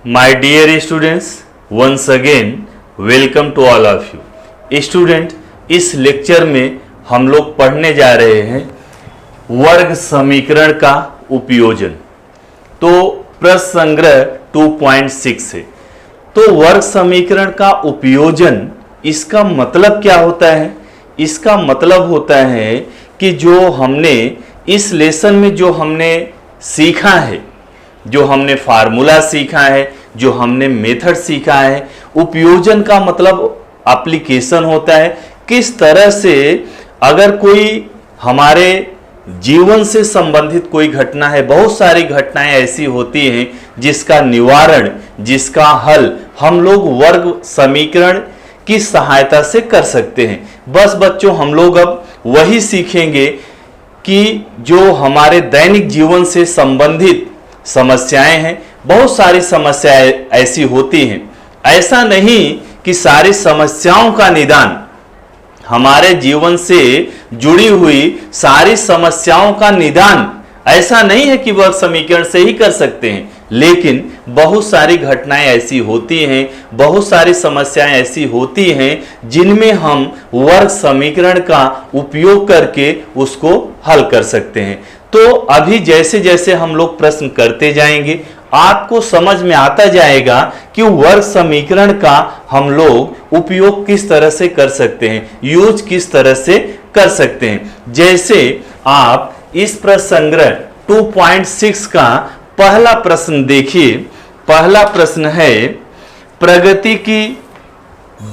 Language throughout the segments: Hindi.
My dear students, once again welcome to all of you. Student, इस लेक्चर में हम लोग पढ़ने जा रहे हैं वर्ग समीकरण का उपयोजन। तो प्रश्न संग्रह 2.6 है। तो वर्ग समीकरण का उपयोजन, इसका मतलब क्या होता है? इसका मतलब होता है कि जो हमने इस लेसन में जो हमने सीखा है, जो हमने फार्मूला सीखा है, जो हमने मेथड सीखा है, उपयोजन का मतलब एप्लीकेशन होता है। किस तरह से अगर कोई हमारे जीवन से संबंधित कोई घटना है, बहुत सारी घटनाएं ऐसी होती हैं जिसका निवारण, जिसका हल हम लोग वर्ग समीकरण की सहायता से कर सकते हैं। बस बच्चों, हम लोग अब वही सीखेंगे कि जो हमारे दैनिक जीवन से संबंधित समस्याएं हैं, बहुत सारी समस्याएं ऐसी होती हैं। ऐसा नहीं कि सारी समस्याओं का निदान, हमारे जीवन से जुड़ी हुई सारी समस्याओं का निदान ऐसा नहीं है कि वर्ग समीकरण से ही कर सकते हैं, लेकिन बहुत सारी घटनाएं ऐसी होती हैं, बहुत सारी समस्याएं ऐसी होती हैं जिनमें हम वर्ग समीकरण का उपयोग करके उसको हल कर सकते हैं। तो अभी जैसे जैसे हम लोग प्रश्न करते जाएंगे, आपको समझ में आता जाएगा कि वर्ग समीकरण का हम लोग उपयोग किस तरह से कर सकते हैं, यूज किस तरह से कर सकते हैं। जैसे आप इस प्रश्न संग्रह 2.6 का पहला प्रश्न देखिए। पहला प्रश्न है, प्रगति की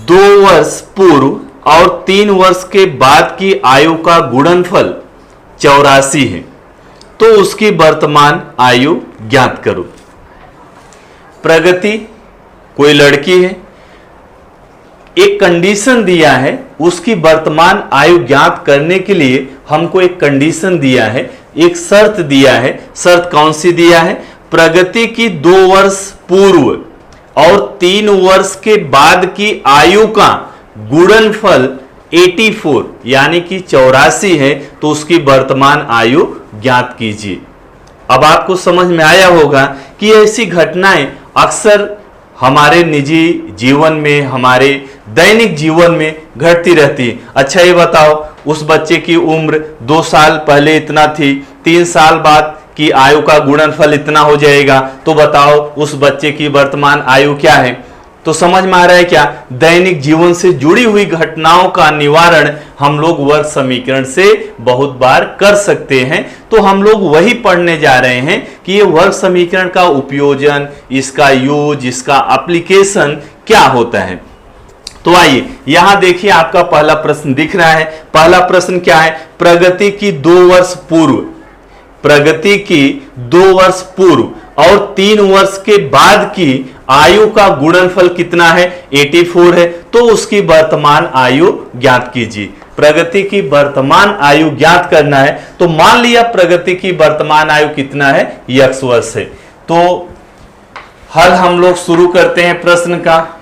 2 वर्ष पूर्व और 3 वर्ष के बाद की आयु का गुणनफल 84 है, तो उसकी वर्तमान आयु ज्ञात करो। प्रगति कोई लड़की है, एक कंडीशन दिया है, उसकी वर्तमान आयु ज्ञात करने के लिए हमको एक कंडीशन दिया है, एक शर्त दिया है। शर्त कौन सी दिया है? प्रगति की 2 वर्ष पूर्व और 3 वर्ष के बाद की आयु का गुणनफल 84 यानी कि 84 है, तो उसकी वर्तमान आयु ज्ञात कीजिए। अब आपको समझ में आया होगा कि ऐसी घटनाएं अक्सर हमारे निजी जीवन में, हमारे दैनिक जीवन में घटती रहती है। अच्छा ये बताओ, उस बच्चे की उम्र 2 साल पहले इतना थी, 3 साल बाद की आयु का गुणनफल इतना हो जाएगा, तो बताओ उस बच्चे की वर्तमान आयु क्या है? तो समझ में आ रहा है क्या? दैनिक जीवन से जुड़ी हुई घटनाओं का निवारण हम लोग वर्ग समीकरण से बहुत बार कर सकते हैं। तो हम लोग वही पढ़ने जा रहे हैं कि ये वर्ग समीकरण का उपयोजन, इसका यूज, इसका एप्लीकेशन क्या होता है। तो आइए यहां देखिए, आपका पहला प्रश्न दिख रहा है। पहला प्रश्न क्या है? प्रगति की 2 वर्ष पूर्व, प्रगति की 2 वर्ष पूर्व और 3 वर्ष के बाद की आयु का गुणनफल कितना है? 84 है, तो उसकी वर्तमान आयु ज्ञात कीजिए। प्रगति की वर्तमान आयु ज्ञात करना है, तो मान लिया प्रगति की वर्तमान आयु कितना है? x वर्ष है। तो हल हम लोग शुरू करते हैं प्रश्न का।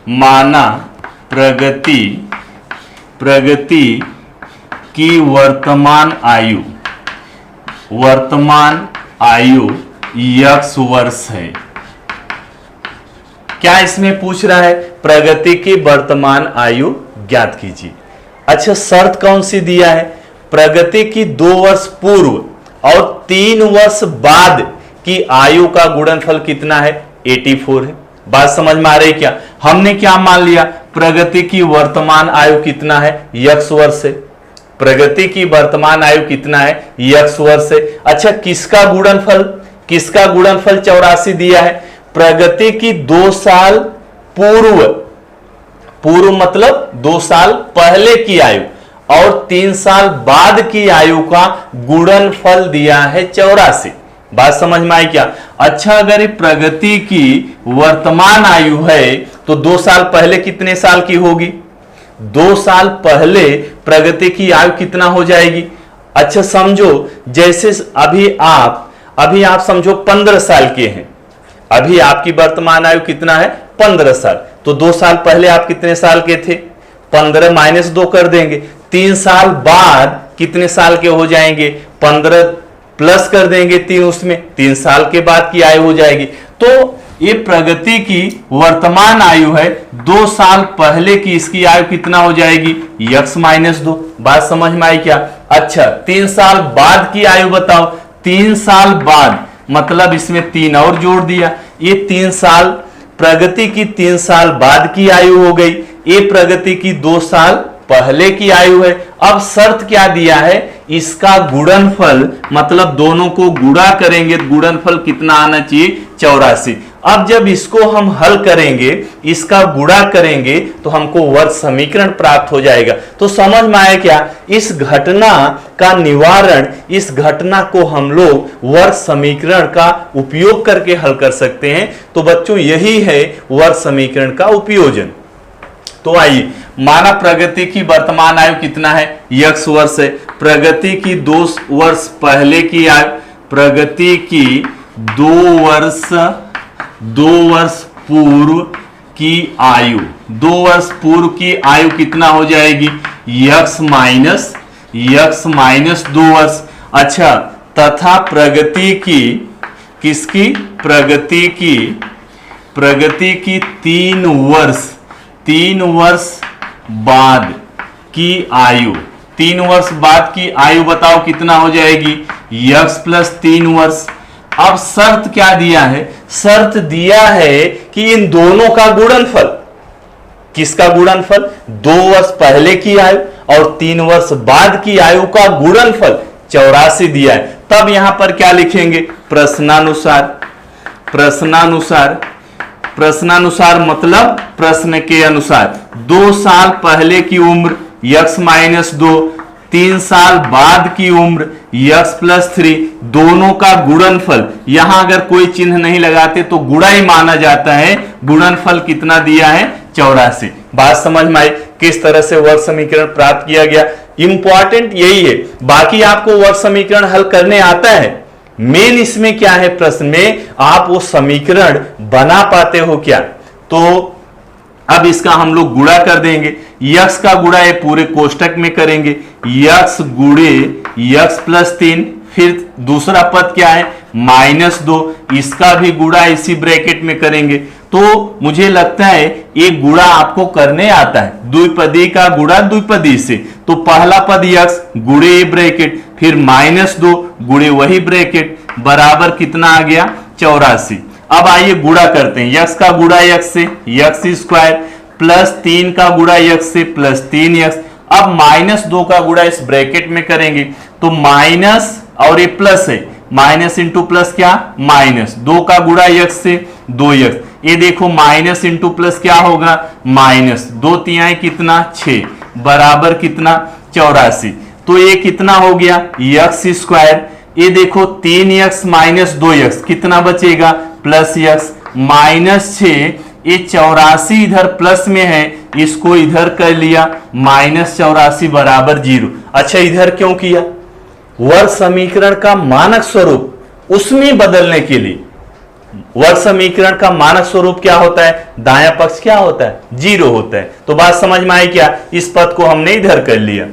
माना प्रगति की वर्तमान आयु x वर्ष है। क्या इसमें पूछ रहा है? प्रगति की वर्तमान आयु ज्ञात कीजिए। अच्छा, शर्त कौन सी दिया है? प्रगति की 2 वर्ष पूर्व और 3 वर्ष बाद की आयु का गुणनफल कितना है? 84 है। बात समझ में आ रही क्या? हमने क्या मान लिया? प्रगति की वर्तमान आयु कितना है? x वर्ष है। प्रगति की वर्तमान आयु कितना है? x वर्ष है। अच्छा, किसका गुणनफल 84 दिया है? प्रगति की 2 साल पूर्व मतलब 2 साल पहले की आयु और 3 साल बाद की आयु का गुणनफल दिया है 84। बात समझ में आई क्या? अच्छा, अगर प्रगति की वर्तमान आयु है तो 2 साल पहले कितने साल की होगी? 2 साल पहले प्रगति की आयु कितना हो जाएगी? अच्छा समझो, जैसे अभी आप समझो 15 साल के हैं, अभी आपकी वर्तमान आयु कितना है? 15 साल। तो 2 साल पहले आप कितने साल के थे? 15 - 2 कर देंगे। 3 साल बाद कितने साल के हो जाएंगे? 15 प्लस कर देंगे 3 उसमें, 3 साल के बाद की आयु हो जाएगी। तो ये प्रगति की वर्तमान आयु है, 2 साल पहले की इसकी आयु कितना हो जाएगी, x - 2। बात समझ में आई क्या? अच्छा 3 साल बाद की आयु बताओ। 3 साल बाद मतलब इसमें 3 और जोड़ दिया, ये 3 साल प्रगति की 3 साल बाद की आयु हो गई, ये प्रगति की 2 साल पहले की आयु है। अब शर्त क्या दिया है, इसका गुणनफल मतलब दोनों को गुणा करेंगे, गुणनफल कितना आना चाहिए, 84। अब जब इसको हम हल करेंगे, इसका गुणा करेंगे तो हमको वर्ग समीकरण प्राप्त हो जाएगा। तो समझ में आया क्या, इस घटना का निवारण, इस घटना को हम लोग वर्ग समीकरण का उपयोग करके हल कर सकते हैं। तो बच्चों यही है वर्ग समीकरण का उपयोजन। तो आइए, माना प्रगति की वर्तमान आयु कितना है, x वर्ष है। प्रगति की 2 वर्ष पहले की आयु, प्रगति की 2 वर्ष पूर्व की आयु, 2 वर्ष पूर्व की आयु कितना हो जाएगी, x माइनस 2 वर्ष। अच्छा, तथा प्रगति की किसकी, प्रगति की 3 वर्ष बाद की आयु, 3 वर्ष बाद की आयु बताओ कितना हो जाएगी, x + 3 वर्ष। अब शर्त क्या दिया है, शर्त दिया है कि इन दोनों का गुणनफल, किसका गुणनफल, 2 वर्ष पहले की आयु और 3 वर्ष बाद की आयु का गुणनफल 84 दिया है। तब यहां पर क्या लिखेंगे, प्रश्नानुसार मतलब प्रश्न के अनुसार 2 साल पहले की उम्र x - 2, 3 साल बाद की उम्र x + 3, दोनों का गुणनफल। यहां अगर कोई चिन्ह नहीं लगाते तो गुणा ही माना जाता है। गुणनफल कितना दिया है, 84। बात समझ में आई किस तरह से वर्ग समीकरण प्राप्त किया गया। इंपॉर्टेंट यही है, बाकी आपको वर्ग समीकरण हल करने आता है, मेन इसमें क्या है, प्रश्न में आप वो समीकरण बना पाते हो क्या। तो अब इसका हम लोग गुणा कर देंगे, x का गुणा ये पूरे कोष्टक में करेंगे, x गुणे x + 3, फिर दूसरा पद क्या है, -2, इसका भी गुणा इसी ब्रैकेट में करेंगे। तो मुझे लगता है ये गुणा आपको करने आता है, द्विपदी का गुणा द्विपदी से। तो पहला पद x गुणे ये ब्रैकेट, फिर -2 गुणे वही ब्रैकेट, बराबर कितना आ गया, 84। अब आइए गुणा करते हैं, x का गुणा x से x² + 3 का गुणा x से +3x। अब -2 का गुणा इस ब्रैकेट में करेंगे तो माइनस और ये प्लस है, माइनस इंटू प्लस क्या, माइनस, 2 का गुणा x से 2x। ये देखो माइनस इंटू प्लस क्या होगा, माइनस, 2 तिहाई कितना, 6, बराबर कितना, 84। तो ये कितना हो गया, x²। ये देखो 3x - 2x कितना बचेगा, +x, -6, ये 84 इधर प्लस में है, इसको इधर कर लिया, -84 बराबर 0। अच्छा इधर क्यों किया, वर्ग समीकरण का मानक स्वरूप उसमें बदलने के लिए। वर्ग समीकरण का मानक स्वरूप क्या होता है, दायां पक्ष क्या होता है, 0 होता है। तो बात समझ में आई क्या, इस पद को हमने इधर कर लिया।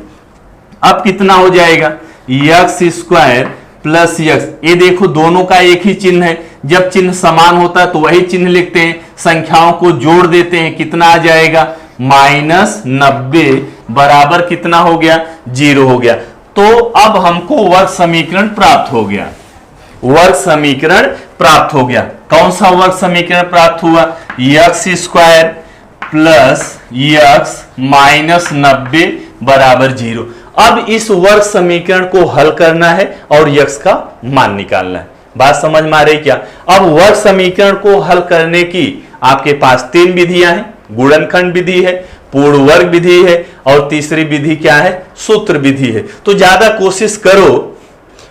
अब कितना हो जाएगा, x² + x। ये देखो दोनों का एक ही चिन्ह है, जब चिन्ह समान होता है तो वही चिन्ह लिखते हैं, संख्याओं को जोड़ देते हैं, कितना आ जाएगा, -90 बराबर कितना हो गया, 0 हो गया। तो अब हमको वर्ग समीकरण प्राप्त हो गया, वर्ग समीकरण प्राप्त हो गया। कौन सा वर्ग समीकरण प्राप्त हुआ, x² + x -90 बराबर 0। अब इस वर्ग समीकरण को हल करना है और x का मान निकालना है। बात समझ में आ रही क्या। अब वर्ग समीकरण को हल करने की आपके पास 3 विधियां हैं, गुणनखंड विधि है, पूर्ण वर्ग विधि है और तीसरी विधि क्या है, सूत्र विधि है। तो ज्यादा कोशिश करो,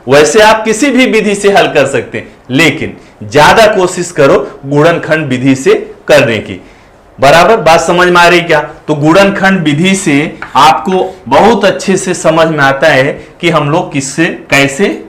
वैसे आप किसी भी विधि से हल कर सकते हैं, लेकिन ज्यादा कोशिश करो गुणनखंड विधि से करने की। बराबर, बात समझ में आ रही क्या। तो गुणनखंड विधि से आपको बहुत अच्छे से समझ में आता है कि हम लोग किससे कैसे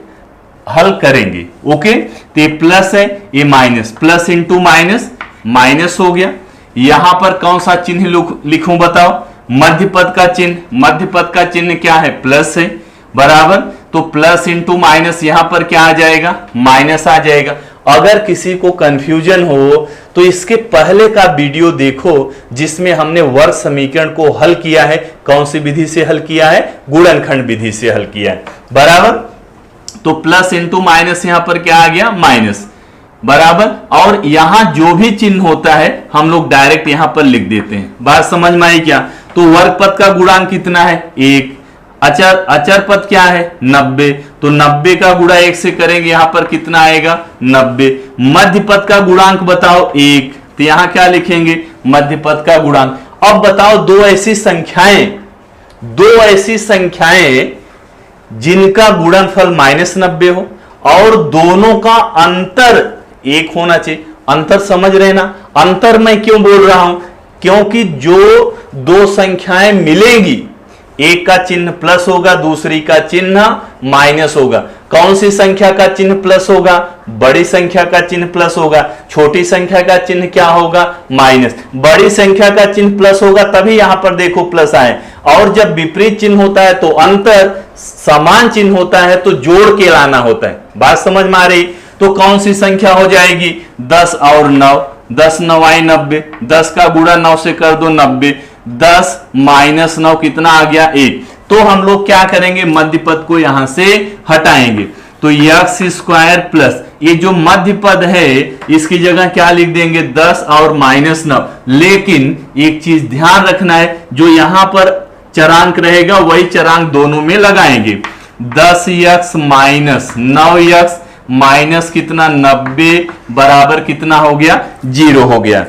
हल करेंगे। ओके, तो ये प्लस है, ये minus, plus into minus, minus हो गया। यहां पर कौन सा चिन्ह लिखूं बताओ, मध्य पद का चिन्ह। मध्य पद का चिन्ह क्या है, प्लस है, बराबर। तो प्लस इंटू माइनस यहां पर क्या आ जाएगा, माइनस आ जाएगा। अगर किसी को कंफ्यूजन हो तो इसके पहले का वीडियो देखो जिसमें हमने वर्ग समीकरण को हल किया है। कौन सी विधि से हल किया है, गुणनखंड विधि से हल किया है, बराबर। तो प्लस इंटू माइनस यहां पर क्या आ गया, माइनस, बराबर। और यहां जो भी चिन्ह होता है हम लोग डायरेक्ट यहां पर लिख देते हैं। बात समझ में आई क्या। तो वर्ग पद का गुणांक कितना है, 1। अचर पद क्या है, 90। तो 90 का गुणा 1 से करेंगे, यहां पर कितना आएगा, 90। मध्य पद का गुणांक बताओ, 1। तो यहां क्या लिखेंगे, मध्य पद का गुणांक। अब बताओ दो ऐसी संख्याएं जिनका गुणनफल -90 हो और दोनों का अंतर 1 होना चाहिए। अंतर समझ रहे ना। अंतर मैं क्यों बोल रहा हूं, क्योंकि जो दो संख्याएं मिलेंगी, एक का चिन्ह प्लस होगा, दूसरी का चिन्ह माइनस होगा। कौन सी संख्या का चिन्ह प्लस होगा, बड़ी संख्या का चिन्ह प्लस होगा। छोटी संख्या का चिन्ह क्या होगा, माइनस। बड़ी संख्या का चिन्ह प्लस होगा तभी यहां पर देखो प्लस आए। और जब विपरीत चिन्ह होता है तो अंतर, समान चिन्ह होता है तो जोड़ के लाना होता है। बात समझ में आ रही। तो कौन सी संख्या हो जाएगी, 10 और 9, 10 9 आई 90, 10 का गुणा 9 से कर दो 90, 10 माइनस 9 कितना आ गया, 1। तो हम लोग क्या करेंगे, मध्य पद को यहां से हटाएंगे। तो एक्स स्क्वायर प्लस ये जो मध्य पद है इसकी जगह क्या लिख देंगे, 10 और -9। लेकिन एक चीज ध्यान रखना है, जो यहां पर चरांक रहेगा वही चरांक दोनों में लगाएंगे। 10x माइनस 9x माइनस कितना 90 बराबर कितना हो गया, 0 हो गया।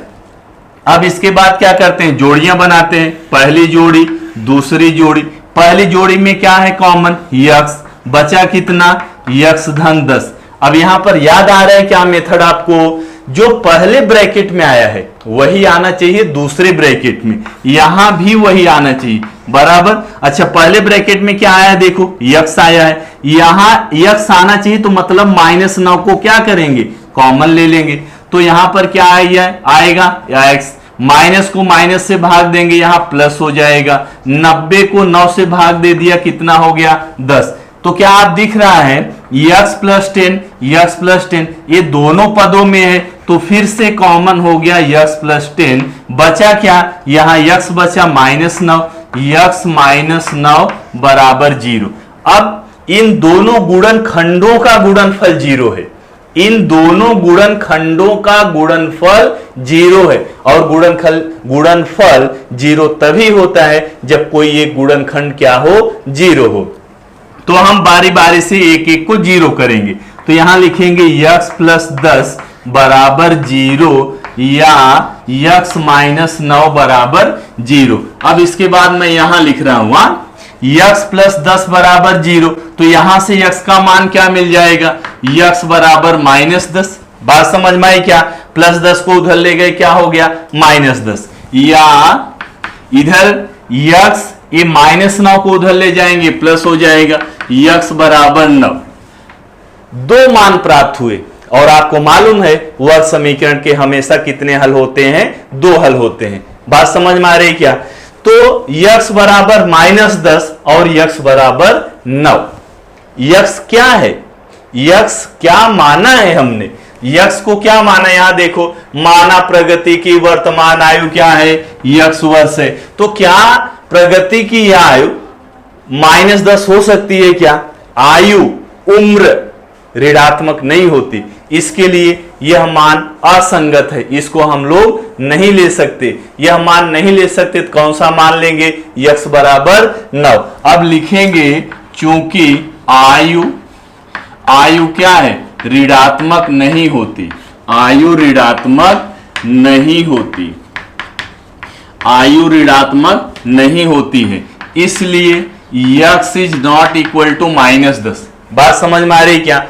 अब इसके बाद क्या करते हैं, जोड़ियां बनाते हैं। पहली जोड़ी, दूसरी जोड़ी। पहली जोड़ी में क्या है कॉमन, x, बचा कितना, x धन 10। अब यहां पर याद आ रहा है क्या मेथड आपको, जो पहले ब्रैकेट में आया है वही आना चाहिए दूसरे ब्रैकेट में, यहां भी वही आना चाहिए, बराबर। अच्छा पहले ब्रैकेट में क्या आया है, देखो x आया है, यहां x आना चाहिए तो मतलब -9 को क्या करेंगे, कॉमन ले लेंगे। तो यहां पर क्या आएगा x, माइनस को माइनस से भाग देंगे, यहां प्लस हो जाएगा। 90 को 9 से भाग दे दिया, कितना हो गया, 10। तो क्या आप दिख रहा है x प्लस 10 ये दोनों पदों में है, तो फिर से कॉमन हो गया x प्लस 10। बचा क्या, यहां x बचा -9, x -9 बराबर 0। अब इन दोनों गुणनखंडों का गुणनफल 0 है, इन दोनों गुणनखंडों का गुणनफल 0 है। और गुणनफल 0 तभी होता है जब कोई एक गुणनखंड क्या हो, 0 हो। तो हम बारी बारी से एक एक को 0 करेंगे। तो यहां लिखेंगे x प्लस 10 बराबर 0 या x -9 बराबर 0। अब इसके बाद मैं यहां लिख रहा हूं x प्लस 10 बराबर 0। तो यहां से x का मान क्या मिल जाएगा, x बराबर -10। बात समझ में आई क्या, प्लस 10 को उधर ले गए, क्या हो गया, -10। या इधर x ये -9 को उधर ले जाएंगे, प्लस हो जाएगा, x बराबर 9। दो मान प्राप्त हुए। और आपको मालूम है वर्ग समीकरण के हमेशा कितने हल होते हैं, 2 हल होते हैं। बात समझ में आ रही क्या। तो x बराबर -10 और x बराबर 9। x क्या है, x क्या माना है हमने, x को क्या माना, यहां देखो माना प्रगति की वर्तमान आयु क्या है, x वर्ष है। तो क्या प्रगति की आयु -10 हो सकती है क्या, आयु उम्र ऋणात्मक नहीं होती, इसके लिए यह मान असंगत है, इसको हम लोग नहीं ले सकते। यह मान नहीं ले सकते तो कौन सा मान लेंगे, x बराबर 9। अब लिखेंगे चूंकि आयु क्या है, ऋणात्मक नहीं होती, आयु ऋणात्मक नहीं होती, आयु ऋणात्मक नहीं होती है, इसलिए x is not equal to -10। बात समझ में आ रही क्या,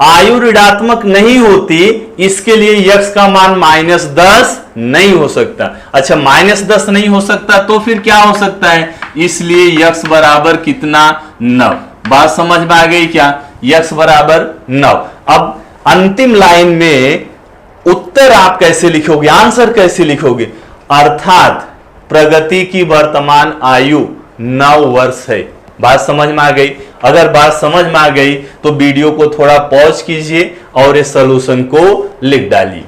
आयु ऋणात्मक नहीं होती, इसके लिए x का मान -10 नहीं हो सकता। अच्छा -10 नहीं हो सकता तो फिर क्या हो सकता है, इसलिए x बराबर कितना, 9। बात समझ में आ गई क्या, x बराबर 9। अब अंतिम लाइन में उत्तर आप कैसे लिखोगे, आंसर कैसे लिखोगे, अर्थात प्रगति की वर्तमान आयु 9 वर्ष है। बात समझ में आ गई। अगर बात समझ में आ गई तो वीडियो को थोड़ा पॉज कीजिए और इस सॉल्यूशन को लिख डालिए।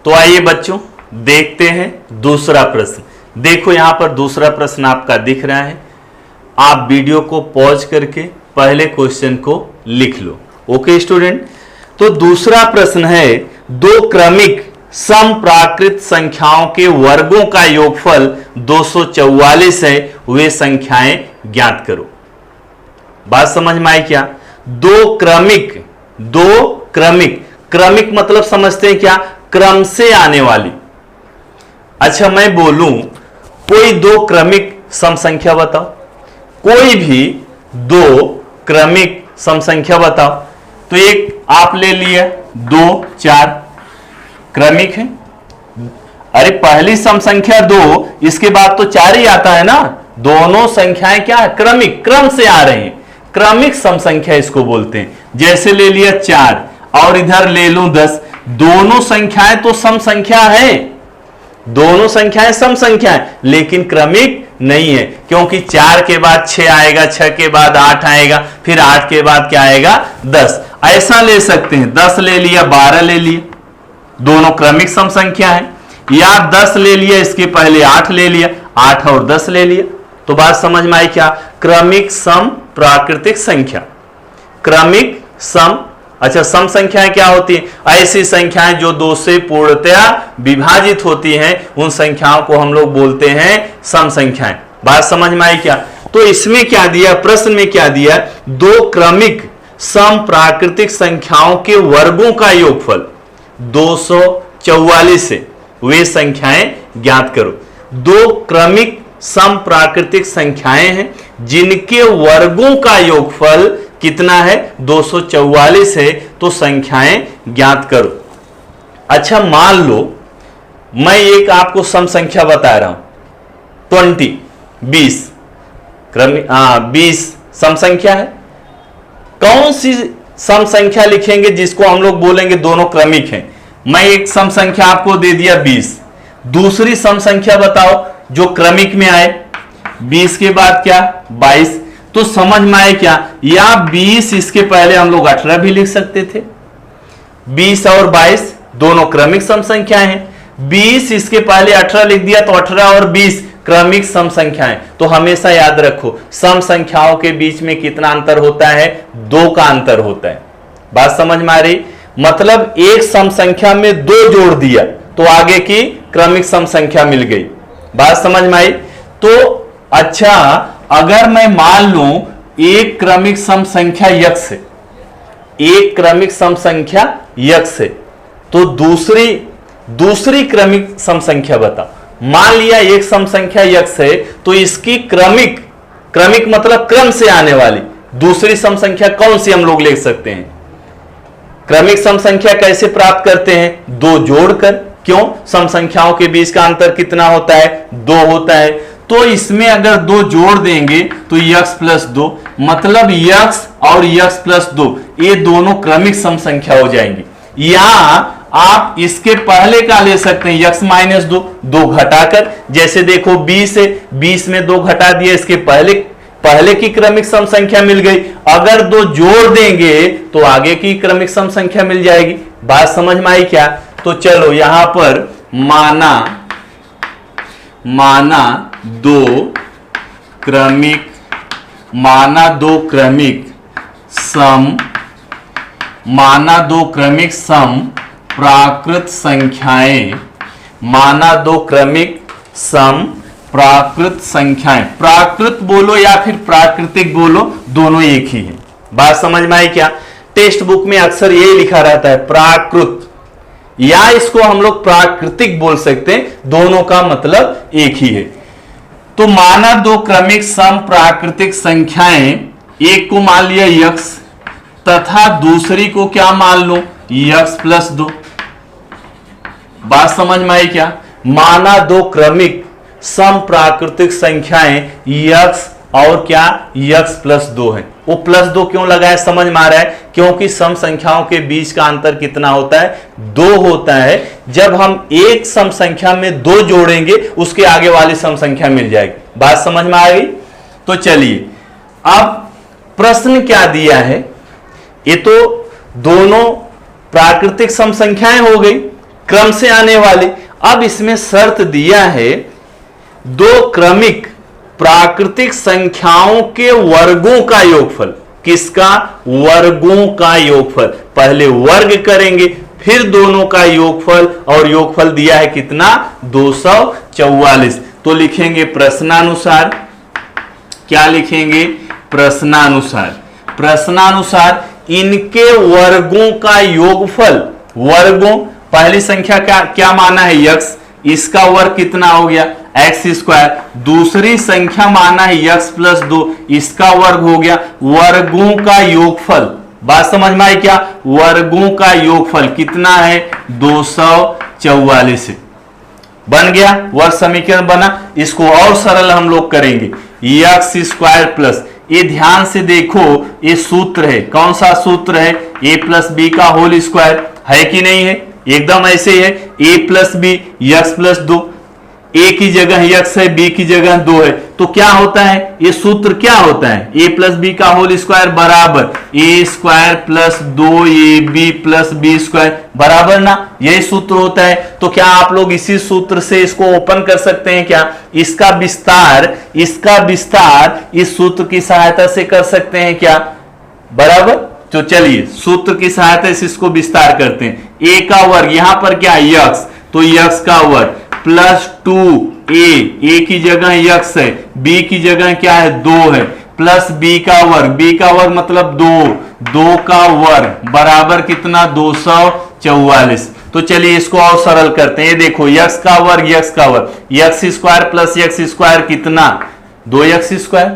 तो आइए बच्चों देखते हैं दूसरा प्रश्न। देखो यहां पर दूसरा प्रश्न आपका दिख रहा है, आप वीडियो को पॉज करके पहले क्वेश्चन को लिख लो। ओके स्टूडेंट, तो दूसरा प्रश्न है, दो क्रमिक समप्राकृत संख्याओं के वर्गों का योगफल 244 है, वे संख्याएं ज्ञात करो। बात समझ में आई क्या? दो क्रमिक मतलब समझते हैं क्या? क्रम से आने वाली। अच्छा मैं बोलूं कोई दो क्रमिक सम संख्या बताओ, कोई भी दो क्रमिक सम संख्या बताओ। तो एक आप ले लिया 2 4 क्रमिक है। अरे पहली सम संख्या 2, इसके बाद तो 4 ही आता है ना। दोनों संख्याएं क्या है? क्रमिक, क्रम से आ रहे हैं, क्रमिक सम संख्या इसको बोलते हैं। जैसे ले लिया 4 और इधर ले लूं 10, दोनों संख्याएं तो सम संख्या है, दोनों संख्याएं सम संख्या है, लेकिन क्रमिक नहीं है, क्योंकि 4 के बाद 6 आएगा, 6 के बाद 8 आएगा, फिर 8 के बाद क्या आएगा? 10। ऐसा ले सकते हैं, 10 ले लिया 12 ले लिया, दोनों क्रमिक सम संख्या है। या 10 ले लिया, इसके पहले 8 ले लिया, 8 और 10 ले लिया। तो बात समझ में आई क्या? क्रमिक सम प्राकृतिक संख्या, क्रमिक सम। अच्छा सम संख्याएं क्या होती हैं? ऐसी संख्याएं जो 2 से पूर्णतया विभाजित होती हैं, उन संख्याओं को हम लोग बोलते हैं सम संख्याएं। बात समझ में आई क्या? तो इसमें क्या दिया, प्रश्न में क्या दिया? दो क्रमिक सम प्राकृतिक संख्याओं के वर्गों का योगफल 244 है, वे संख्याएं ज्ञात करो। दो क्रमिक सम प्राकृतिक संख्याएं हैं जिनके वर्गों का योगफल कितना है? 244 है, तो संख्याएं ज्ञात करो। अच्छा मान लो मैं एक आपको सम संख्या बता रहा हूं 20 क्रमिक 20 सम संख्या है। कौन सी सम संख्या लिखेंगे जिसको हम लोग बोलेंगे दोनों क्रमिक हैं? मैं एक सम संख्या आपको दे दिया 20, दूसरी सम संख्या बताओ जो क्रमिक में आए। 20 के बाद क्या? 22। तो समझ में आए क्या? या 20 इसके पहले हम लोग 18 भी लिख सकते थे। 20 और 22 दोनों क्रमिक सम संख्याएं हैं। 20 इसके पहले 18 लिख दिया, तो 18 और 20 क्रमिक सम संख्याएं। तो हमेशा याद रखो सम संख्याओं के बीच में कितना अंतर होता है? 2 का अंतर होता है। बात समझ में आ रही? मतलब एक सम संख्या में 2 जोड़ दिया तो आगे की क्रमिक सम संख्या मिल गई। बात समझ में आई? तो अच्छा अगर मैं मान लूं एक क्रमिक सम संख्या x है, एक क्रमिक सम संख्या x है, तो दूसरी क्रमिक सम संख्या बता। मान लिया एक सम संख्या x है, तो इसकी क्रमिक मतलब क्रम से आने वाली दूसरी सम संख्या कौन सी हम लोग ले सकते हैं? क्रमिक सम संख्या कैसे प्राप्त करते हैं? 2 जोड़कर। क्यों? सम संख्याओं के बीच का अंतर कितना होता है? 2 होता है। तो इसमें अगर 2 जोड़ देंगे तो x प्लस 2, मतलब x और x प्लस 2 ये दोनों क्रमिक सम संख्या हो जाएंगी। या आप इसके पहले का ले सकते हैं x माइनस 2 घटाकर। जैसे देखो 20 है, 20 में 2 घटा दिया, इसके पहले की क्रमिक सम संख्या मिल गई। अगर 2 जोड़ देंगे तो आगे की क्रमिक सम संख्या मिल जाएगी। बात समझ में आई क्या? तो चलो यहां पर माना दो क्रमिक सम प्राकृत संख्याएं, माना 2 क्रमिक सम प्राकृत संख्याएं। प्राकृत बोलो या फिर प्राकृतिक बोलो, दोनों एक ही है। बात समझ में आई क्या? टेक्स्ट बुक में अक्सर यही लिखा रहता है प्राकृत, या इसको हम लोग प्राकृतिक बोल सकते हैं, दोनों का मतलब एक ही है। तो माना 2 क्रमिक सम प्राकृतिक संख्याएं, एक को मान लिया x तथा दूसरी को क्या मान लो? x plus 2। बात समझ में आई क्या? माना 2 क्रमिक सम प्राकृतिक संख्याएं x और क्या? x प्लस 2 है। वो प्लस 2 क्यों लगाया? समझ में आ रहा है? क्योंकि सम संख्याओं के बीच का अंतर कितना होता है? 2 होता है। जब हम एक सम संख्या में 2 जोड़ेंगे उसके आगे वाली सम संख्या मिल जाएगी। बात समझ में आ गई? तो चलिए अब प्रश्न क्या दिया है, ये तो दोनों प्राकृतिक सम संख्याएं हो गई, क्रम से आने वाली। अब इसमें शर्त दिया है दो क्रमिक प्राकृतिक संख्याओं के वर्गों का योगफल। किसका? वर्गों का योगफल। पहले वर्ग करेंगे फिर दोनों का योगफल, और योगफल दिया है कितना? 244। तो लिखेंगे प्रश्नानुसार। क्या लिखेंगे? प्रश्नानुसार। प्रश्नानुसार इनके वर्गों का योगफल, वर्गों, पहली संख्या क्या माना है? यक्स, इसका वर्ग कितना हो गया? X square. दूसरी संख्या माना है यक्स प्लस 2, इसका वर्ग हो गया। वर्गों का योगफल, बात समझ में आई क्या? वर्गों का योगफल कितना है? 244 बन गया, वर्ग समीकरण बना। इसको और सरल हम लोग करेंगे, यक्स स्क्वायर प्लस, ये ध्यान से देखो, ये सूत्र है। कौन सा सूत्र है? ए प्लस बी का होल स्क्वायर, है कि नहीं है? एकदम ऐसे ही है। A plus B, x plus 2, ए की जगह यक्स है, बी की जगह 2 है, तो क्या होता है? ये सूत्र क्या होता है? ए प्लस बी का होल स्क्वायर बराबर A square plus 2ab plus B square, बराबर ना? यही सूत्र होता है। तो क्या आप लोग इसी सूत्र से इसको ओपन कर सकते हैं क्या? इसका विस्तार इस सूत्र की सहायता से कर सकते हैं क्या? बराबर। तो चलिए सूत्र की सहायता से इसको विस्तार करते हैं। ए का वर्ग, यहां पर क्या? यक्स, तो यक्स का वर्ग प्लस 2a की जगह यक्स है, b की जगह क्या है? 2 है, प्लस b का वर्ग मतलब 2 का वर्ग बराबर कितना? 244। तो चलिए इसको और सरल करते हैं। देखो यक्स का वर्ग, x square plus x square कितना? 2x square.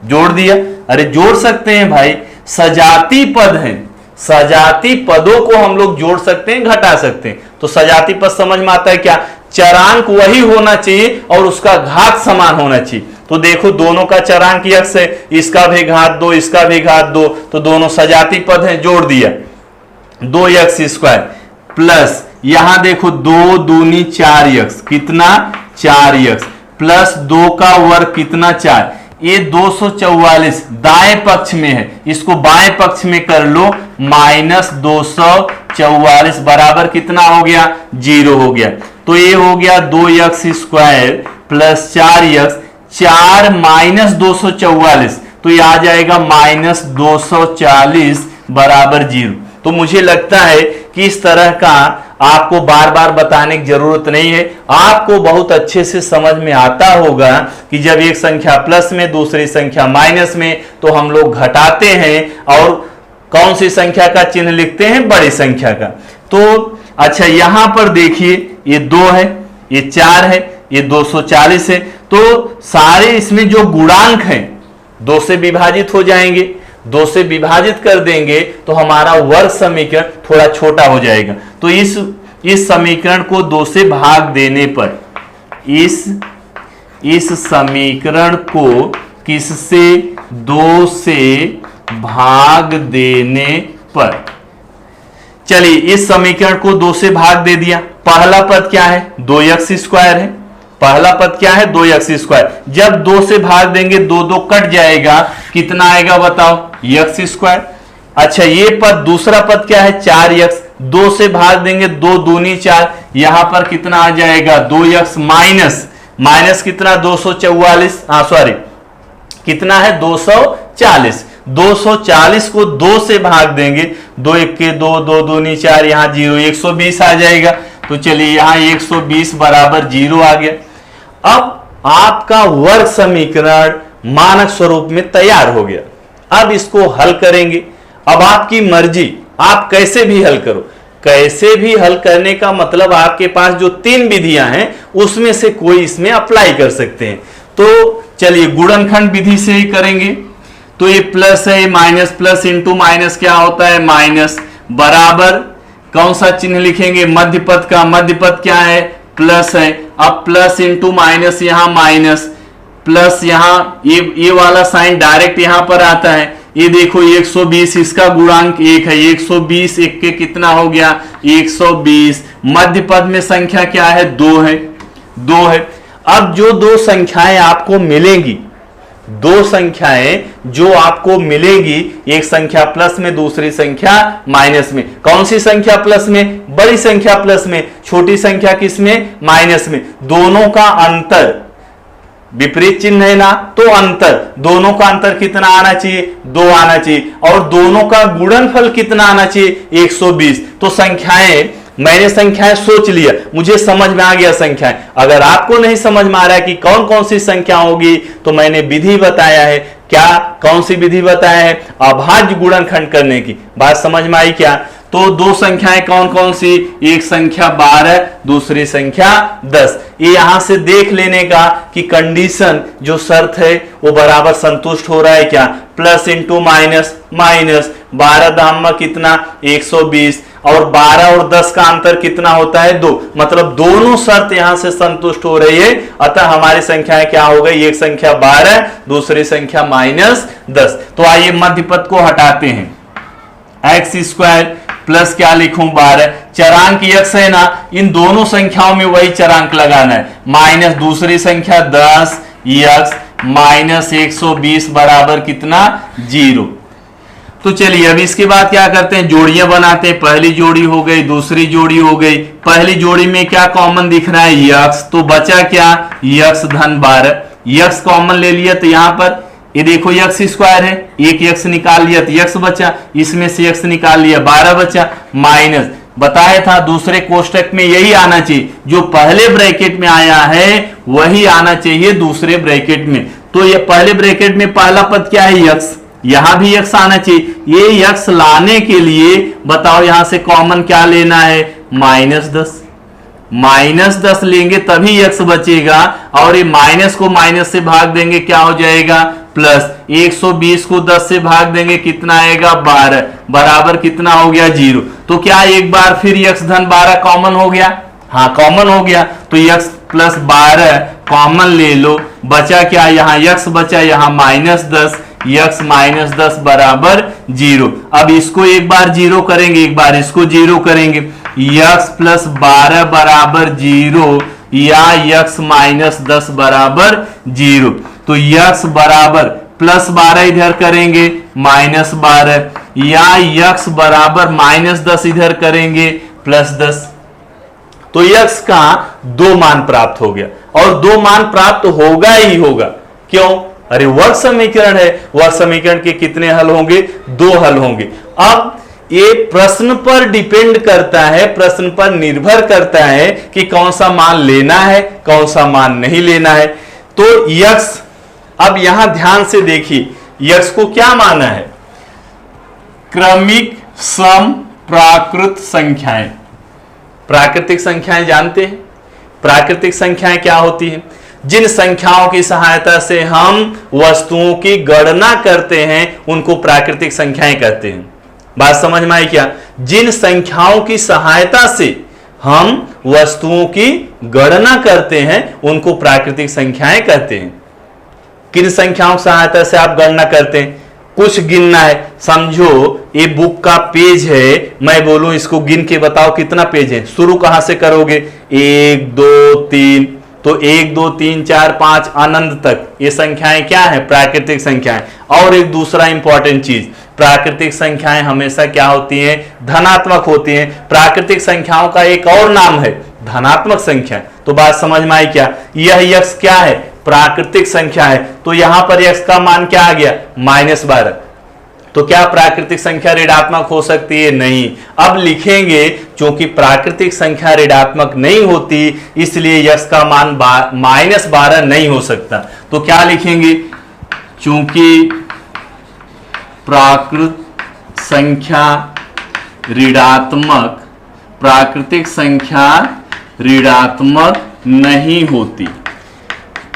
जोड़ दिया। अरे जोड़ सकते हैं भाई, सजाती पद है, सजाती पदों को हम लोग जोड़ सकते हैं, घटा सकते हैं। तो सजाती पद समझ में आता है क्या? चरांक वही होना चाहिए और उसका घात समान होना चाहिए। तो देखो दोनों का चरांक यक्स है, इसका भी घात 2, इसका भी घात 2, तो दोनों सजाती पद हैं। जोड़ दिया, 2x स्क्वायर प्लस यहां देखो 2 दूनी 4x, कितना? 4x प्लस 2 का वर्ग कितना? 4। ये 244 दाएं पक्ष में है, इसको बाएं पक्ष में कर लो, माइनस 244 बराबर कितना हो गया? 0 हो गया। तो ये हो गया 2x square plus 4x, 4 minus 244, तो ये आ जाएगा माइनस 240 बराबर 0। तो मुझे लगता है कि इस तरह का आपको बार बार बताने की जरूरत नहीं है, आपको बहुत अच्छे से समझ में आता होगा कि जब एक संख्या प्लस में दूसरी संख्या माइनस में, तो हम लोग घटाते हैं और कौन सी संख्या का चिन्ह लिखते हैं? बड़ी संख्या का। तो अच्छा यहां पर देखिए, ये 2 है, ये 4 है, ये 240 है, तो सारे इसमें जो गुणांक हैं 2 से विभाजित हो जाएंगे। 2 से विभाजित कर देंगे तो हमारा वर्ग समीकरण थोड़ा छोटा हो जाएगा। तो इस समीकरण को 2 से भाग देने पर, इस समीकरण को किससे? 2 से भाग देने पर। चलिए इस समीकरण को 2 से भाग दे दिया। पहला पद क्या है? 2x स्क्वायर है। पहला पद क्या है? 2x square. जब 2 से भाग देंगे 2 2 कट जाएगा, कितना आएगा बताओ? x square. अच्छा ये पद, दूसरा पद क्या है? 4x, 2 से भाग देंगे 2 दूनी 4, यहां पर कितना आ जाएगा? 2x माइनस कितना? 244, सॉरी कितना है? 240। 240 को 2 से भाग देंगे, 2 1 के 2, 2 दूनी 4, यहां 0, 120 आ जाएगा। तो चलिए यहां 120 बराबर 0 आ गया। अब आपका वर्ग समीकरण मानक स्वरूप में तैयार हो गया। अब इसको हल करेंगे। अब आपकी मर्जी, आप कैसे भी हल करो। कैसे भी हल करने का मतलब आपके पास जो 3 विधियां हैं उसमें से कोई इसमें अप्लाई कर सकते हैं। तो चलिए गुणनखंड विधि से ही करेंगे। तो ये प्लस है, माइनस, प्लस इंटू माइनस क्या होता है? माइनस, बराबर कौन सा चिन्ह लिखेंगे? मध्य पद का। मध्य पद क्या है? प्लस है। अब प्लस इंटू माइनस, यहां माइनस, प्लस यहां ये वाला साइन डायरेक्ट यहां पर आता है। ये देखो 120, इसका गुणांक 1 है, 120 1 के कितना हो गया? 120। मध्य पद में संख्या क्या है? 2 है, 2 है। अब जो 2 संख्याएं आपको मिलेंगी, दो संख्याएं जो आपको मिलेगी, एक संख्या प्लस में, दूसरी संख्या माइनस में। कौन सी संख्या प्लस में? बड़ी संख्या प्लस में, छोटी संख्या किस में? माइनस में। दोनों का अंतर, विपरीत चिन्ह है ना, तो अंतर, दोनों का अंतर कितना आना चाहिए? 2 आना चाहिए। और दोनों का गुणनफल कितना आना चाहिए? 120। तो संख्याएं, मैंने संख्याएं सोच लिया, मुझे समझ में आ गया संख्याएं। अगर आपको नहीं समझ में आ रहा है कि कौन कौन सी संख्या होगी, तो मैंने विधि बताया है। क्या, कौन सी विधि बताया है? अभाज्य गुणनखंड करने की। बात समझ में आई क्या? तो दो संख्याएं कौन कौन सी? एक संख्या 12, दूसरी संख्या 10। ये यहां से देख लेने का कि कंडीशन, जो शर्त है वो बराबर संतुष्ट हो रहा है क्या? प्लस इंटू माइनस, माइनस 12 दाम में कितना? 120। और 12 और 10 का अंतर कितना होता है? 2। मतलब दोनों शर्त यहां से संतुष्ट हो रही है। अतः हमारी संख्याएं क्या हो गई? एक संख्या 12, दूसरी संख्या -10। तो आइए मध्य पद को हटाते हैं। एक्स स्क्वायर प्लस क्या लिखूं? 12। चरांक यक्स है ना, इन दोनों संख्याओं में वही चरांक लगाना है। माइनस दूसरी संख्या 10 यक्स माइनस 120 बराबर कितना? 0। तो चलिए अब इसके बाद क्या करते हैं? जोड़ियां बनाते हैं। पहली जोड़ी हो गई, दूसरी जोड़ी हो गई। पहली जोड़ी में क्या कॉमन दिख रहा है? यक्स। तो बचा क्या? यक्स धन 12। यक्स कॉमन ले लिया तो यहां पर ये देखो यक्स स्क्वायर है, एक यक्स निकाल लिया तो यक्स बचा, इसमें से यक्स निकाल लिया 12 बचा। माइनस बताया था दूसरे कोष्टक में यही आना चाहिए, जो पहले ब्रैकेट में आया है वही आना चाहिए दूसरे ब्रैकेट में। तो ये पहले ब्रैकेट में पहला पद क्या है? यक्स। यहां भी यक्स आना चाहिए। ये यक्स लाने के लिए बताओ यहां से कॉमन क्या लेना है? -10। -10 लेंगे तभी यक्स बचेगा, और ये माइनस को माइनस से भाग देंगे क्या हो जाएगा? प्लस। 120 को 10 से भाग देंगे कितना आएगा? 12 बराबर कितना हो गया? 0। तो क्या एक बार फिर यक्स धन 12 कॉमन हो गया? हाँ कॉमन हो गया। तो यक्स प्लस 12 कॉमन ले लो, बचा क्या? यहाँ यक्स बचा, यहाँ -10, यक्स -10 बराबर 0। अब इसको एक बार 0 करेंगे, एक बार इसको 0 करेंगे। यक्स प्लस 12 बराबर 0 या यक्स -10 बराबर 0। तो यक्स बराबर प्लस 12 इधर करेंगे, -12, या यक्स बराबर -10 इधर करेंगे, +10। तो यक्स का 2 मान प्राप्त हो गया, और 2 मान प्राप्त होगा ही होगा। क्यों? अरे वर्ग समीकरण है, वर्ग समीकरण के कितने हल होंगे? 2 हल होंगे। अब ये प्रश्न पर डिपेंड करता है, प्रश्न पर निर्भर करता है कि कौन सा मान लेना है, कौन सा मान नहीं लेना है। तो यक्स, अब यहां ध्यान से देखिए, यक्स को क्या माना है? क्रमिक सम प्राकृत संख्याएं। प्राकृतिक संख्याएं जानते हैं? प्राकृतिक संख्याएं क्या होती हैं? जिन संख्याओं की सहायता से हम वस्तुओं की गणना करते हैं उनको प्राकृतिक संख्याएं कहते हैं। बात समझ में आई क्या? जिन संख्याओं की सहायता से हम वस्तुओं की गणना करते हैं उनको प्राकृतिक संख्याएं कहते हैं। किन संख्याओं की सहायता से आप गणना करते हैं? कुछ गिनना है, समझो ये बुक का पेज है, मैं बोलूं इसको गिन के बताओ कितना पेज है। शुरू कहां से करोगे? 1 2 3, तो 1 2 3 4 5 अनंत तक ये संख्याएं क्या है? प्राकृतिक संख्याएं। और एक दूसरा इंपॉर्टेंट चीज, प्राकृतिक संख्याएं हमेशा क्या होती हैं? धनात्मक होती हैं। प्राकृतिक संख्याओं का एक और नाम है धनात्मक संख्या। तो बात समझ में आई क्या? यह यक्स क्या है? प्राकृतिक संख्या है। तो यहां पर यक्स का मान क्या आ गया? -12। तो क्या प्राकृतिक संख्या ऋणात्मक हो सकती है? नहीं। अब लिखेंगे क्योंकि प्राकृतिक संख्या ऋणात्मक नहीं होती इसलिए यक्स का मान -12 नहीं हो सकता। तो क्या लिखेंगे? क्योंकि प्राकृत संख्या ऋणात्मक, प्राकृतिक संख्या ऋणात्मक नहीं होती,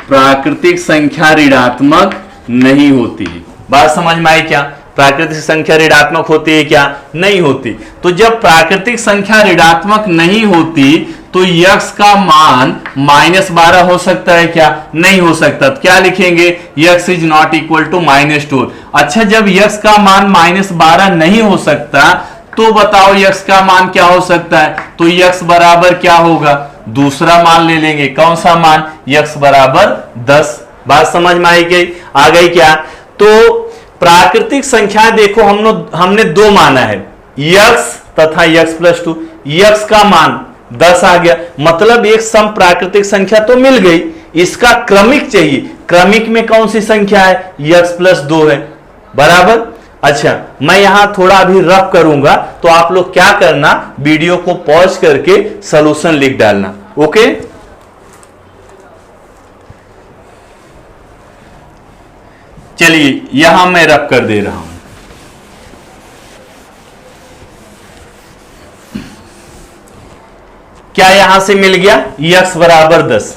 प्राकृतिक संख्या ऋणात्मक नहीं होती। बात समझ में आई क्या? प्राकृतिक संख्या ऋणात्मक होती है क्या? नहीं होती। तो जब प्राकृतिक संख्या ऋणात्मक नहीं होती तो यक्स का मान -12 हो सकता है क्या? नहीं हो सकता। तो क्या लिखेंगे? X is not equal to -2। अच्छा, जब यक्स का मान -12 नहीं हो सकता तो बताओ यक्स का मान क्या हो सकता है? तो यक्स बराबर क्या होगा? दूसरा मान ले लेंगे। कौन सा मान? यक्स बराबर 10। बात समझ में आ गई क्या? तो प्राकृतिक संख्या देखो हमने दो माना है, यक्स तथा यक्स प्लस 2। यक्स का मान 10 आ गया, मतलब एक सम प्राकृतिक संख्या तो मिल गई। इसका क्रमिक चाहिए, क्रमिक में कौन सी संख्या है? यक्स प्लस 2 है, बराबर। अच्छा, मैं यहां थोड़ा अभी रफ करूंगा, तो आप लोग क्या करना, वीडियो को पॉज करके सॉल्यूशन लिख डालना। ओके, चलिए यहां मैं रफ कर दे रहा हूं। क्या यहां से मिल गया? यक्स बराबर 10।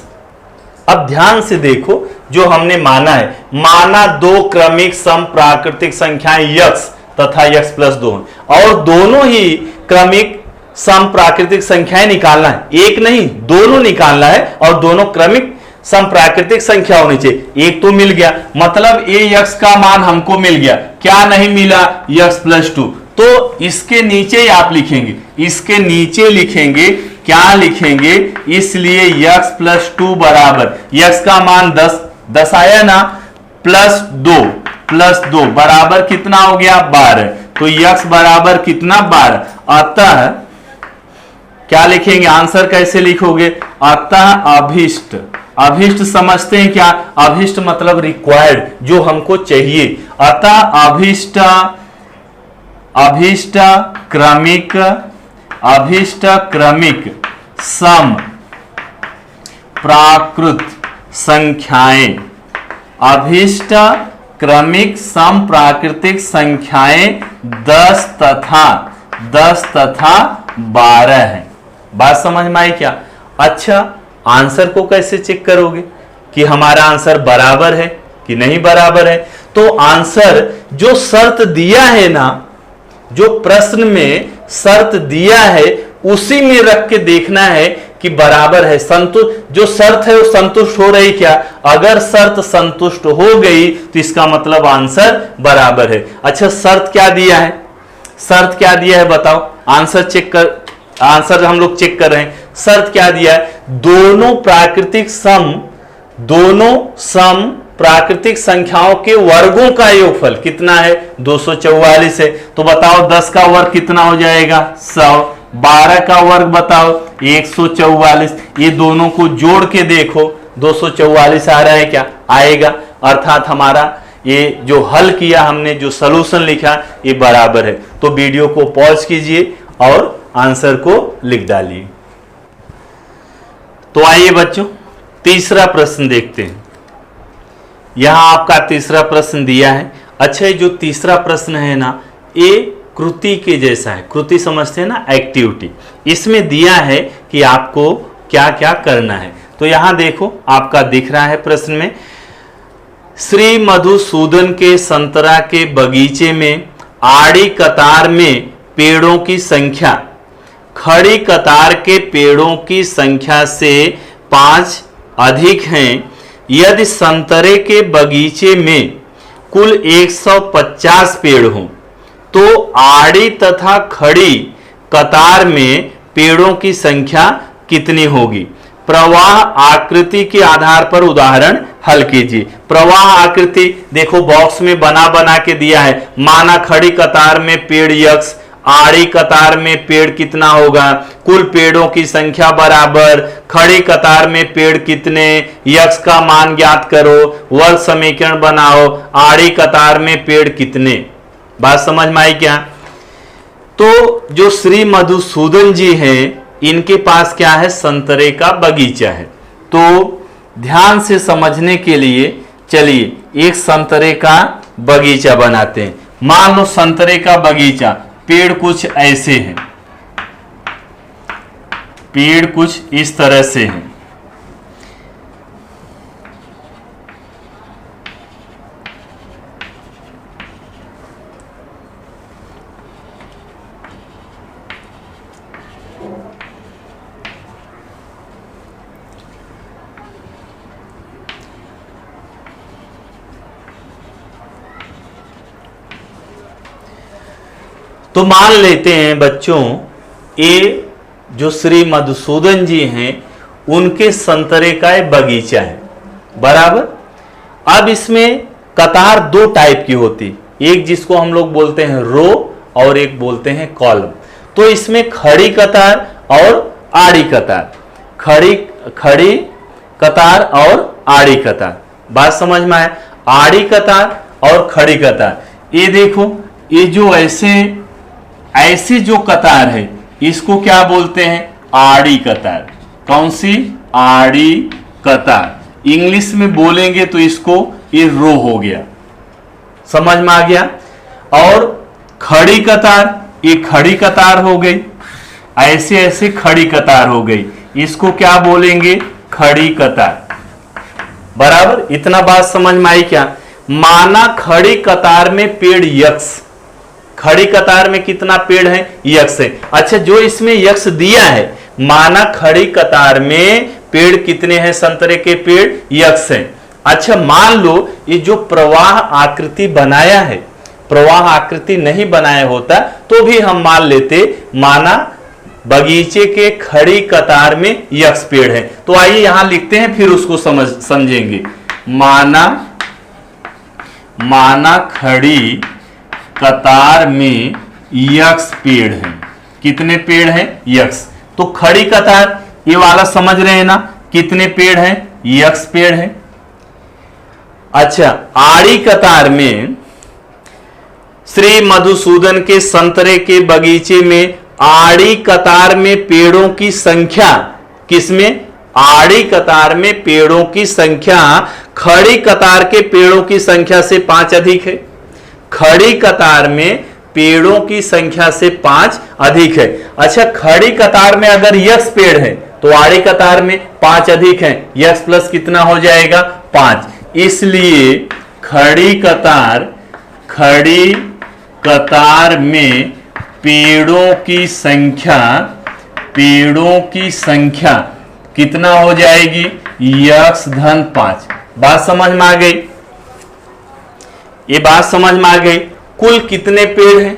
अब ध्यान से देखो, जो हमने माना है, माना दो क्रमिक सम प्राकृतिक संख्याएं यक्स तथा यक्स प्लस 2, और दोनों ही क्रमिक सम प्राकृतिक संख्याएं निकालना है, एक नहीं दोनों निकालना है, और दोनों क्रमिक सम प्राकृतिक संख्या होनी चाहिए। एक तो मिल गया, मतलब ए यक्स का मान हमको मिल गया, क्या नहीं मिला? X plus 2। तो इसके नीचे ही आप लिखेंगे, इसके नीचे लिखेंगे, क्या लिखेंगे? इसलिए यक्स प्लस 2 बराबर, यक्स का मान 10 आया ना, प्लस 2 बराबर कितना हो गया? 12। तो यक्स बराबर कितना? 12। अतः क्या लिखेंगे? आंसर कैसे लिखोगे? अतः अभिष्ट, अभिष्ट समझते हैं क्या? अभिष्ट मतलब रिक्वायर्ड, जो हमको चाहिए। अतः अभिष्ट क्रमिक सम प्राकृत संख्याएं, अभिष्ट क्रमिक सम प्राकृतिक संख्याएं 10 तथा 12 है। बात समझ में आई क्या? अच्छा, आंसर को कैसे चेक करोगे कि हमारा आंसर बराबर है कि नहीं बराबर है? तो आंसर जो शर्त दिया है ना, जो प्रश्न में शर्त दिया है, उसी में रख के देखना है कि बराबर है। संतुष्ट, जो शर्त है वो संतुष्ट हो रही क्या? अगर शर्त संतुष्ट हो गई तो इसका मतलब आंसर बराबर है। अच्छा, शर्त क्या दिया है? शर्त क्या दिया है बताओ? आंसर चेक कर, आंसर हम लोग चेक कर रहे हैं। शर्त क्या दिया है? दोनों सम प्राकृतिक संख्याओं के वर्गों का योगफल कितना है? 244 है। तो बताओ 10 का वर्ग कितना हो जाएगा? 100। 12 का वर्ग बताओ? 144। ये दोनों को जोड़ के देखो, 244 आ रहा है क्या? आएगा। अर्थात हमारा ये जो हल किया हमने, जो सॉल्यूशन लिखा, ये बराबर है। तो वीडियो को पॉज कीजिए और आंसर को लिख डालिए। तो आइए बच्चों, तीसरा प्रश्न देखते हैं। यहां आपका तीसरा प्रश्न दिया है। अच्छा, ये जो तीसरा प्रश्न है ना, ये कृति के जैसा है। कृति समझते हैं ना, एक्टिविटी। इसमें दिया है कि आपको क्या क्या करना है। तो यहां देखो, आपका दिख रहा है प्रश्न में, श्री मधुसूदन के संतरा के बगीचे में आड़ी कतार में पेड़ों की संख्या खड़ी कतार के पेड़ों की संख्या से 5 अधिक हैं। यदि संतरे के बगीचे में कुल 150 पेड़ हों, तो आड़ी तथा खड़ी कतार में पेड़ों की संख्या कितनी होगी? प्रवाह आकृति के आधार पर उदाहरण हल कीजिए। प्रवाह आकृति देखो बॉक्स में बना के दिया है। माना खड़ी कतार में पेड़ यक्स, आड़ी कतार में पेड़ कितना होगा? कुल पेड़ों की संख्या बराबर खड़ी कतार में पेड़ कितने, यक्स का मान ज्ञात करो, वर्ग समीकरण बनाओ, आड़ी कतार में पेड़ कितने। बात समझ में आई क्या? तो जो श्री मधुसूदन जी हैं, इनके पास क्या है? संतरे का बगीचा है। तो ध्यान से समझने के लिए चलिए एक संतरे का बगीचा बनाते हैं। मान लो संतरे का बगीचा, पेड़ कुछ ऐसे हैं, पेड़ कुछ इस तरह से हैं। तो मान लेते हैं बच्चों, ये जो श्री मधुसूदन जी हैं, उनके संतरे का एक बगीचा है, बराबर। अब इसमें कतार दो टाइप की होती, एक जिसको हम लोग बोलते हैं रो और एक बोलते हैं कॉलम। तो इसमें खड़ी कतार और आड़ी कतार, खड़ी कतार और आड़ी कतार, बात समझ में आए? आड़ी कतार और खड़ी कतार, ये देखो, ये जो ऐसे जो कतार है इसको क्या बोलते हैं? आड़ी कतार। कौन सी? आड़ी कतार। इंग्लिश में बोलेंगे तो इसको ये रो हो गया, समझ में आ गया? और खड़ी कतार, ये खड़ी कतार हो गई, ऐसे ऐसे खड़ी कतार हो गई, इसको क्या बोलेंगे? खड़ी कतार। बराबर, इतना बात समझ में आई क्या? माना खड़ी कतार में पेड़ यक्ष, खड़ी कतार में कितना पेड़ है? यक्ष है। अच्छा, जो इसमें यक्ष दिया है, माना खड़ी कतार में पेड़ कितने हैं? संतरे के पेड़ यक्ष हैं। अच्छा, मान लो ये जो प्रवाह आकृति बनाया है, प्रवाह आकृति नहीं बनाया होता तो भी हम मान लेते, माना बगीचे के खड़ी कतार में यक्ष पेड़ है। तो आइए यहां लिखते हैं, फिर उसको समझेंगे। माना खड़ी कतार में यक्ष पेड़ है। कितने पेड़ हैं? यक्ष। तो खड़ी कतार ये वाला समझ रहे हैं ना, कितने पेड़ हैं? यक्ष पेड़ है। अच्छा, आड़ी कतार में श्री मधुसूदन के संतरे के बगीचे में आड़ी कतार में पेड़ों की संख्या, किसमें? आड़ी कतार में पेड़ों की संख्या खड़ी कतार के पेड़ों की संख्या से 5 अधिक है। खड़ी कतार में पेड़ों की संख्या से 5 अधिक है। अच्छा, खड़ी कतार में अगर यक्ष पेड़ है तो आड़ी कतार में 5 अधिक है, यक्ष प्लस कितना हो जाएगा? 5। इसलिए खड़ी कतार में पेड़ों की संख्या कितना हो जाएगी? यक्ष धन 5। बात समझ में आ गई? ये बात समझ में आ गई? कुल कितने पेड़ हैं?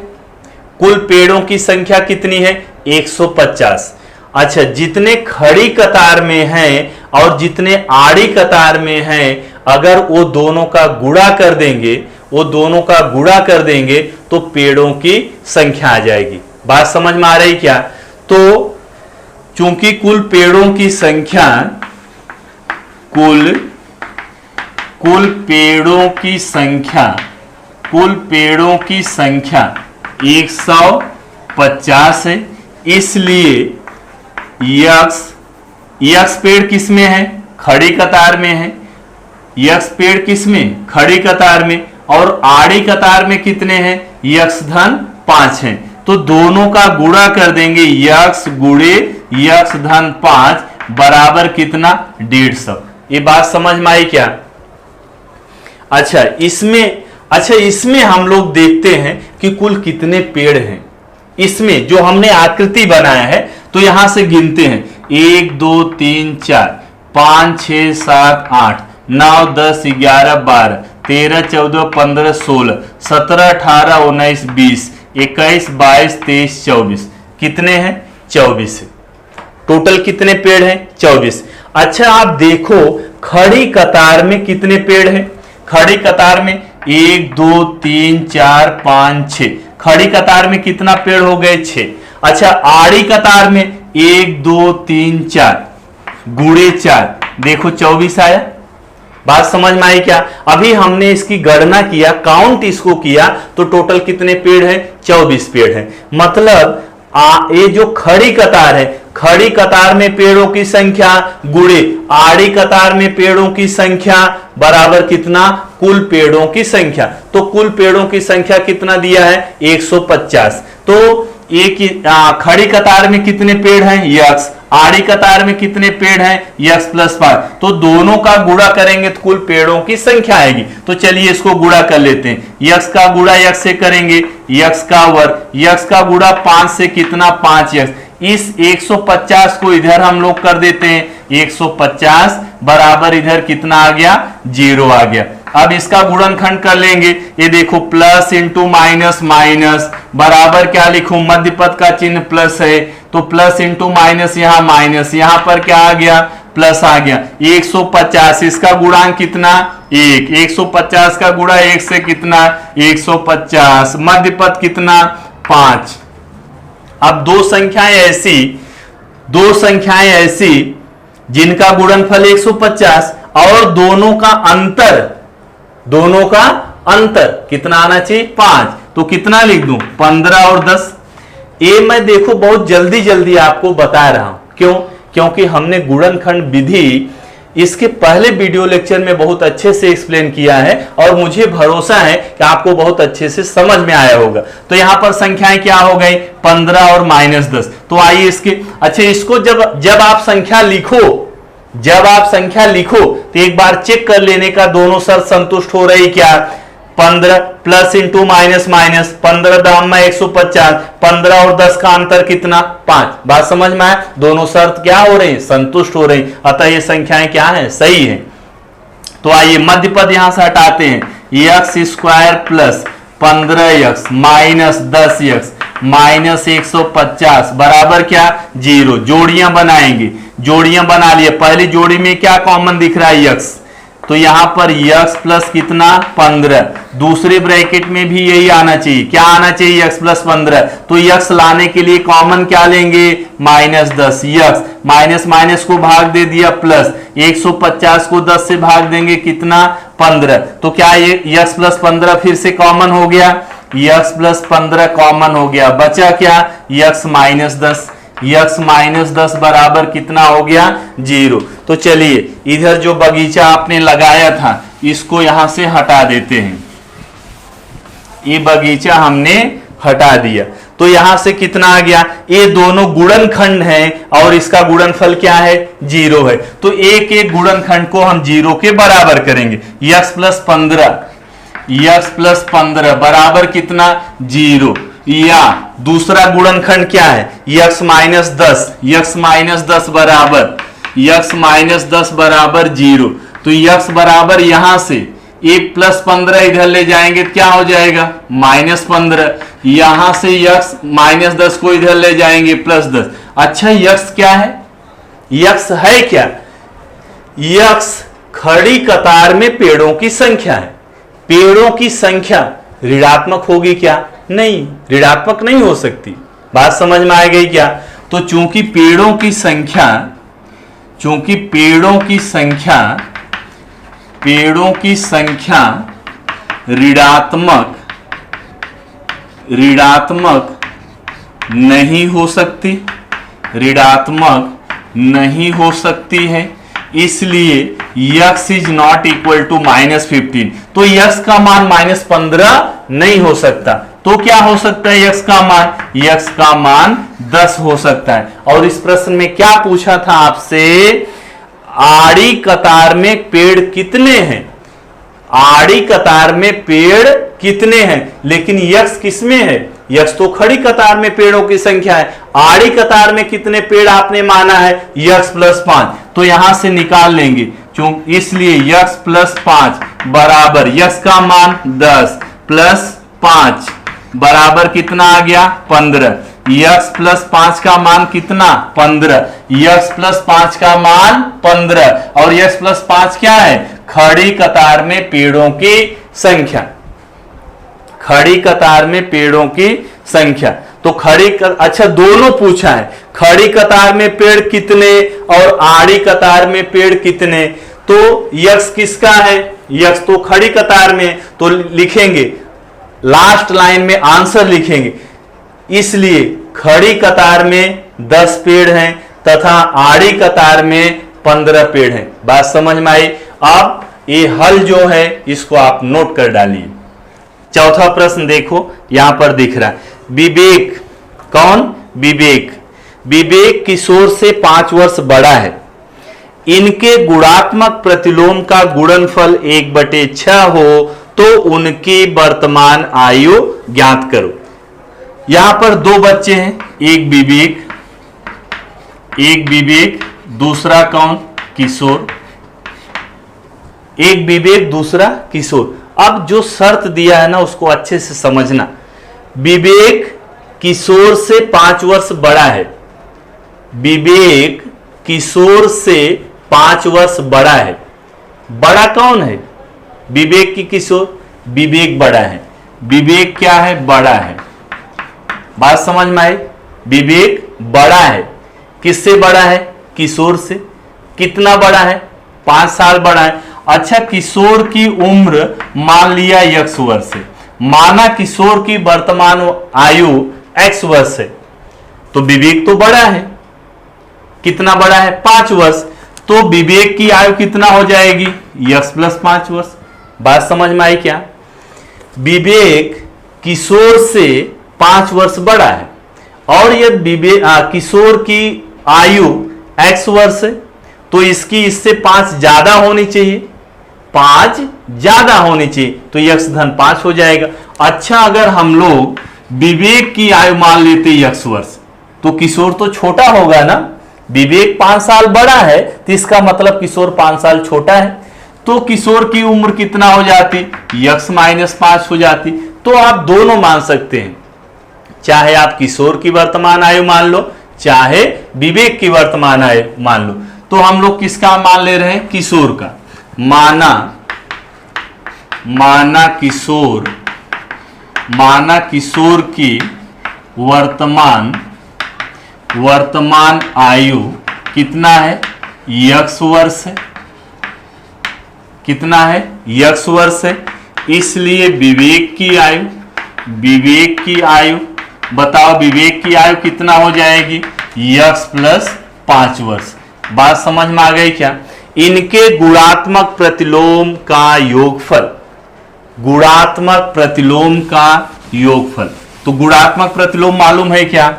कुल पेड़ों की संख्या कितनी है? 150। अच्छा, जितने खड़ी कतार में हैं और जितने आड़ी कतार में हैं, अगर वो दोनों का गुणा कर देंगे तो पेड़ों की संख्या आ जाएगी। बात समझ में आ रही क्या? तो चूंकि कुल पेड़ों की संख्या 150 है, इसलिए यक्ष पेड़ किसमें है? खड़ी कतार में है। यक्ष पेड़ किसमें? खड़ी कतार में। और आड़ी कतार में कितने हैं? यक्ष धन 5 हैं। तो दोनों का गुणा कर देंगे, यक्ष गुणे यक्ष धन 5 बराबर कितना? 150। ये बात समझ में आई क्या? अच्छा, इसमें हम लोग देखते हैं कि कुल कितने पेड़ हैं। इसमें जो हमने आकृति बनाया है तो यहां से गिनते हैं, 1 2 3 4 5 6 7 8 9 10 11 12 13 14 15 16 17 18 19 20 21 22 23 24। कितने हैं? 24 है। टोटल कितने पेड़ हैं? 24। अच्छा, आप देखो खड़ी कतार में कितने पेड़ हैं? खड़ी कतार में 1 2 3 4 5 6। खड़ी कतार में कितना पेड़ हो गए? 6। अच्छा, आड़ी कतार में 1 2 3 4 गुणे 4, देखो 24 आया। बात समझ में आई क्या? अभी हमने इसकी गणना किया, काउंट इसको किया तो टोटल कितने पेड़ हैं? 24 पेड़ हैं। मतलब ये जो खड़ी कतार है, खड़ी कतार में पेड़ों की संख्या गुणे आड़ी कतार में पेड़ों की संख्या बराबर कितना? कुल पेड़ों की संख्या। तो कुल पेड़ों की संख्या कितना दिया है? 150। तो एक खड़ी कतार में कितने पेड़ हैं? यक्ष। आड़ी कतार में कितने पेड़ हैं? यक्ष प्लस 5। तो दोनों का गुणा करेंगे तो कुल पेड़ों की संख्या आएगी। तो चलिए इसको गुणा कर लेते हैं। यक्ष का गुणा यक्ष से करेंगे, यक्ष का वर्ग, यक्ष का गुणा 5 से कितना? 5 यक्ष। इस 150 को इधर हम लोग कर देते हैं, 150 बराबर इधर कितना आ गया? 0 आ गया। अब इसका गुणनखंड कर लेंगे, ये देखो प्लस इंटू माइनस माइनस बराबर क्या लिखूं? मध्य पद का चिन्ह प्लस है तो प्लस इंटू माइनस, यहां माइनस, यहां पर क्या आ गया? प्लस आ गया 150, इसका गुणांक कितना 1, 150 का गुणा 1 से कितना 150, मध्य पद कितना 5। अब दो संख्याएं ऐसी जिनका गुणनफल 150 और दोनों का अंतर कितना आना चाहिए 5, तो कितना लिख दूं 15 और 10। ये मैं देखो बहुत जल्दी आपको बता रहा हूं, क्यों? क्योंकि हमने गुणनखंड विधि इसके पहले वीडियो लेक्चर में बहुत अच्छे से एक्सप्लेन किया है और मुझे भरोसा है कि आपको बहुत अच्छे से समझ में आया होगा। तो यहां पर संख्याएं क्या हो गई 15 और -10। तो आइए इसको जब आप संख्या लिखो तो एक बार चेक कर लेने का दोनों शर्त संतुष्ट हो रही क्या। 15 प्लस इंटू माइनस 15 दाम में 150, 15 और 10 का अंतर कितना 5। बात समझ में आया? दोनों शर्त क्या हो रही संतुष्ट हो रही, अतः ये संख्याएं क्या है सही है। तो आइए मध्य पद यहां से हटाते हैं, x² plus 15x minus 10x minus 150 बराबर क्या 0। जोड़ियां बनाएंगे, जोड़ियां बना लिए। पहली जोड़ी में क्या कॉमन दिख रहा है x, तो यहां पर x प्लस कितना 15, दूसरे ब्रैकेट में भी यही आना चाहिए, क्या आना चाहिए x प्लस 15। तो x लाने के लिए कॉमन क्या लेंगे -10, x माइनस माइनस को भाग दे दिया प्लस, 150 को 10 से भाग देंगे कितना 15। तो क्या ये x प्लस 15 फिर से कॉमन हो गया, x प्लस 15 कॉमन हो गया, बचा क्या x माइनस 10, x माइनस 10 बराबर कितना हो गया 0। तो चलिए इधर जो बगीचा आपने लगाया था इसको यहां से हटा देते हैं, ये बगीचा हमने हटा दिया। तो यहां से कितना आ गया, ये दोनों गुणनखंड हैं और इसका गुणनफल क्या है 0 है। तो एक एक गुणनखंड को हम 0 के बराबर करेंगे। x प्लस 15 बराबर कितना 0, या दूसरा गुणनखंड क्या है x माइनस 10 बराबर 0। तो x बराबर यहां से 1 प्लस 15 इधर ले जाएंगे तो क्या हो जाएगा -15, यहां से x माइनस 10 को इधर ले जाएंगे +10। अच्छा x क्या है, x है क्या, x खड़ी कतार में पेड़ों की संख्या है। पेड़ों की संख्या ऋणात्मक होगी क्या, नहीं, ऋणात्मक नहीं हो सकती। बात समझ में आ गई क्या। तो चूंकि पेड़ों की संख्या ऋणात्मक नहीं हो सकती है, इसलिए x is not equal to -15। तो x का मान -15 नहीं हो सकता। तो क्या हो सकता है x का मान 10 हो सकता है। और इस प्रश्न में क्या पूछा था आपसे, आड़ी कतार में पेड़ कितने हैं, आड़ी कतार में पेड़ कितने हैं, लेकिन x किसमें है, x तो खड़ी कतार में पेड़ों की संख्या है, आड़ी कतार में कितने पेड़ आपने माना है x प्लस 5। तो यहां से निकाल लेंगे, इसलिए x प्लस 5 बराबर x का मान 10 प्लस 5 बराबर कितना आ गया 15। x प्लस 5 का मान कितना 15, x प्लस 5 का मान 15 और x प्लस 5 क्या है, खड़ी कतार में पेड़ों की संख्या, खड़ी कतार में पेड़ों की संख्या। तो अच्छा दोनों पूछा है, खड़ी कतार में पेड़ कितने और आड़ी कतार में पेड़ कितने। तो x किसका है, x तो खड़ी कतार में, तो लिखेंगे लास्ट लाइन में आंसर लिखेंगे, इसलिए खड़ी कतार में 10 पेड़ हैं तथा आड़ी कतार में 15 पेड़ हैं। बात समझ में आई। अब ये हल जो है इसको आप नोट कर डालिए। चौथा प्रश्न देखो यहां पर दिख रहा है, विवेक, कौन विवेक किशोर से 5 वर्ष बड़ा है, इनके गुणात्मक प्रतिलोम का गुणनफल 1/6 हो तो उनकी वर्तमान आयु ज्ञात करो। यहां पर 2 बच्चे हैं, एक विवेक दूसरा कौन किशोर, एक विवेक दूसरा किशोर। अब जो शर्त दिया है ना उसको अच्छे से समझना। विवेक किशोर से 5 वर्ष बड़ा है, विवेक किशोर से 5 वर्ष बड़ा है। बड़ा कौन है? विवेक की किशोर? विवेक बड़ा है। विवेक क्या है? बड़ा है। बात समझ में आई? विवेक बड़ा है। किससे बड़ा है? किशोर से। कितना बड़ा है? 5 साल बड़ा है। अच्छा, किशोर की उम्र मान लिया x वर्ष है, माना किशोर की वर्तमान आयु x वर्ष है, तो विवेक तो बड़ा है। कितना बड़ा है? 5 वर्ष। तो विवेक की आयु कितना हो जाएगी? x प्लस 5 वर्ष। बात समझ में आई क्या? विवेक किशोर से 5 वर्ष बड़ा है, और यदि किशोर की आयु x वर्ष है तो इसकी इससे 5 ज्यादा होनी चाहिए, 5 ज्यादा होनी चाहिए, तो x धन 5 हो जाएगा। अच्छा, अगर हम लोग विवेक की आयु मान लेते x वर्ष, तो किशोर तो छोटा होगा ना। विवेक 5 साल बड़ा है, तो इसका मतलब किशोर 5 साल छोटा है, तो किशोर की उम्र कितना हो जाती? x माइनस 5 हो जाती। तो आप दोनों मान सकते हैं, चाहे आप किशोर की वर्तमान आयु मान लो, चाहे विवेक की वर्तमान आयु मान लो। तो हम लोग किसका मान ले रहे हैं? किशोर का। माना किशोर की वर्तमान आयु कितना है? x वर्ष है। कितना है? x वर्ष है। इसलिए विवेक की आयु बताओ, विवेक की आयु कितना हो जाएगी? x प्लस 5 वर्ष। बात समझ में आ गई क्या? इनके गुणात्मक प्रतिलोम का योगफल, गुणात्मक प्रतिलोम का योगफल। तो गुणात्मक प्रतिलोम मालूम है क्या?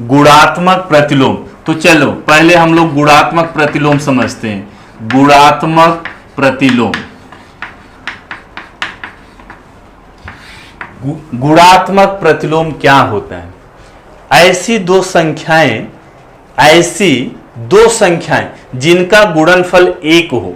गुणात्मक प्रतिलोम, तो चलो पहले हम लोग गुणात्मक प्रतिलोम समझते हैं। गुणात्मक प्रतिलोम, गुणात्मक प्रतिलोम क्या होता है? ऐसी दो संख्याएं जिनका गुणनफल 1 हो,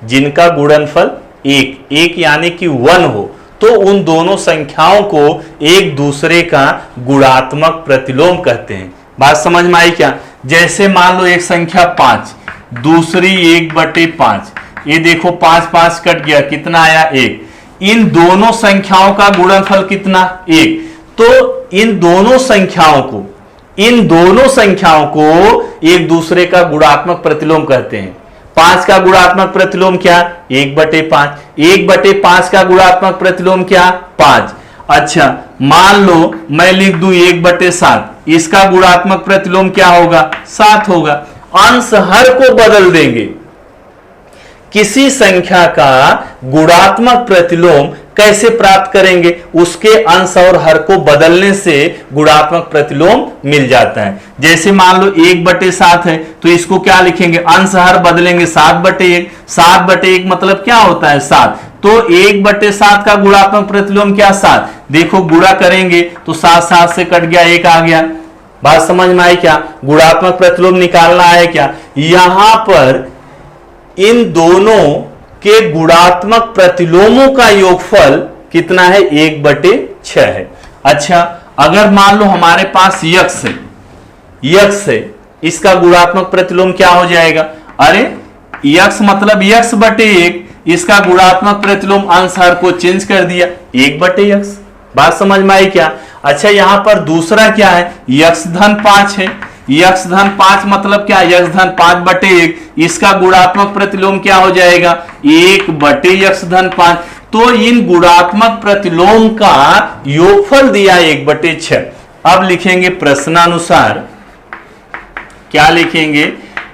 जिनका गुणनफल 1 यानी कि 1 हो, तो उन दोनों संख्याओं को एक दूसरे का गुणात्मक प्रतिलोम कहते हैं। बात समझ में आई क्या? जैसे मान लो एक संख्या 5, दूसरी 1/5, ये देखो 5 5 कट गया, कितना आया? 1। इन दोनों संख्याओं का गुणनफल कितना? 1। तो इन दोनों संख्याओं को एक दूसरे का गुणात्मक प्रतिलोम कहते हैं। 5 का गुणात्मक प्रतिलोम क्या? 1/5। 1/5 का गुणात्मक प्रतिलोम क्या? 5। अच्छा, मान लो मैं लिख दूं 1/7, इसका गुणात्मक प्रतिलोम क्या होगा? 7 होगा। अंश हर को बदल देंगे। किसी संख्या का गुणात्मक प्रतिलोम कैसे प्राप्त करेंगे? उसके अंश और हर को बदलने से गुणात्मक प्रतिलोम मिल जाता है। जैसे मान लो 1/7 है, तो इसको क्या लिखेंगे? अंश हर बदलेंगे 7/1। 7/1 मतलब क्या होता है? 7। तो 1/7 का गुणात्मक प्रतिलोम क्या? 7। देखो गुणा करेंगे तो 7 7 से कट गया, 1 आ गया। बात समझ में आई क्या? गुणात्मक प्रतिलोम निकालना है क्या? यहां पर इन दोनों के गुणात्मक प्रतिलोमों का योगफल कितना है? 1/6 है। अच्छा, अगर मान लो हमारे पास x है, इसका गुणात्मक प्रतिलोम क्या हो जाएगा? अरे x मतलब x/1, इसका गुणात्मक प्रतिलोम अंश हर को चेंज कर दिया, 1/x। बात समझ में आई क्या? अच्छा, यहां पर दूसरा क्या है? x धन 5 है। x धन 5 मतलब क्या? x धन 5/1, इसका गुणात्मक प्रतिलोम क्या हो जाएगा? 1/x धन 5। तो इन गुणात्मक प्रतिलोम का योगफल दिया 1/6। अब लिखेंगे प्रश्नानुसार। क्या लिखेंगे?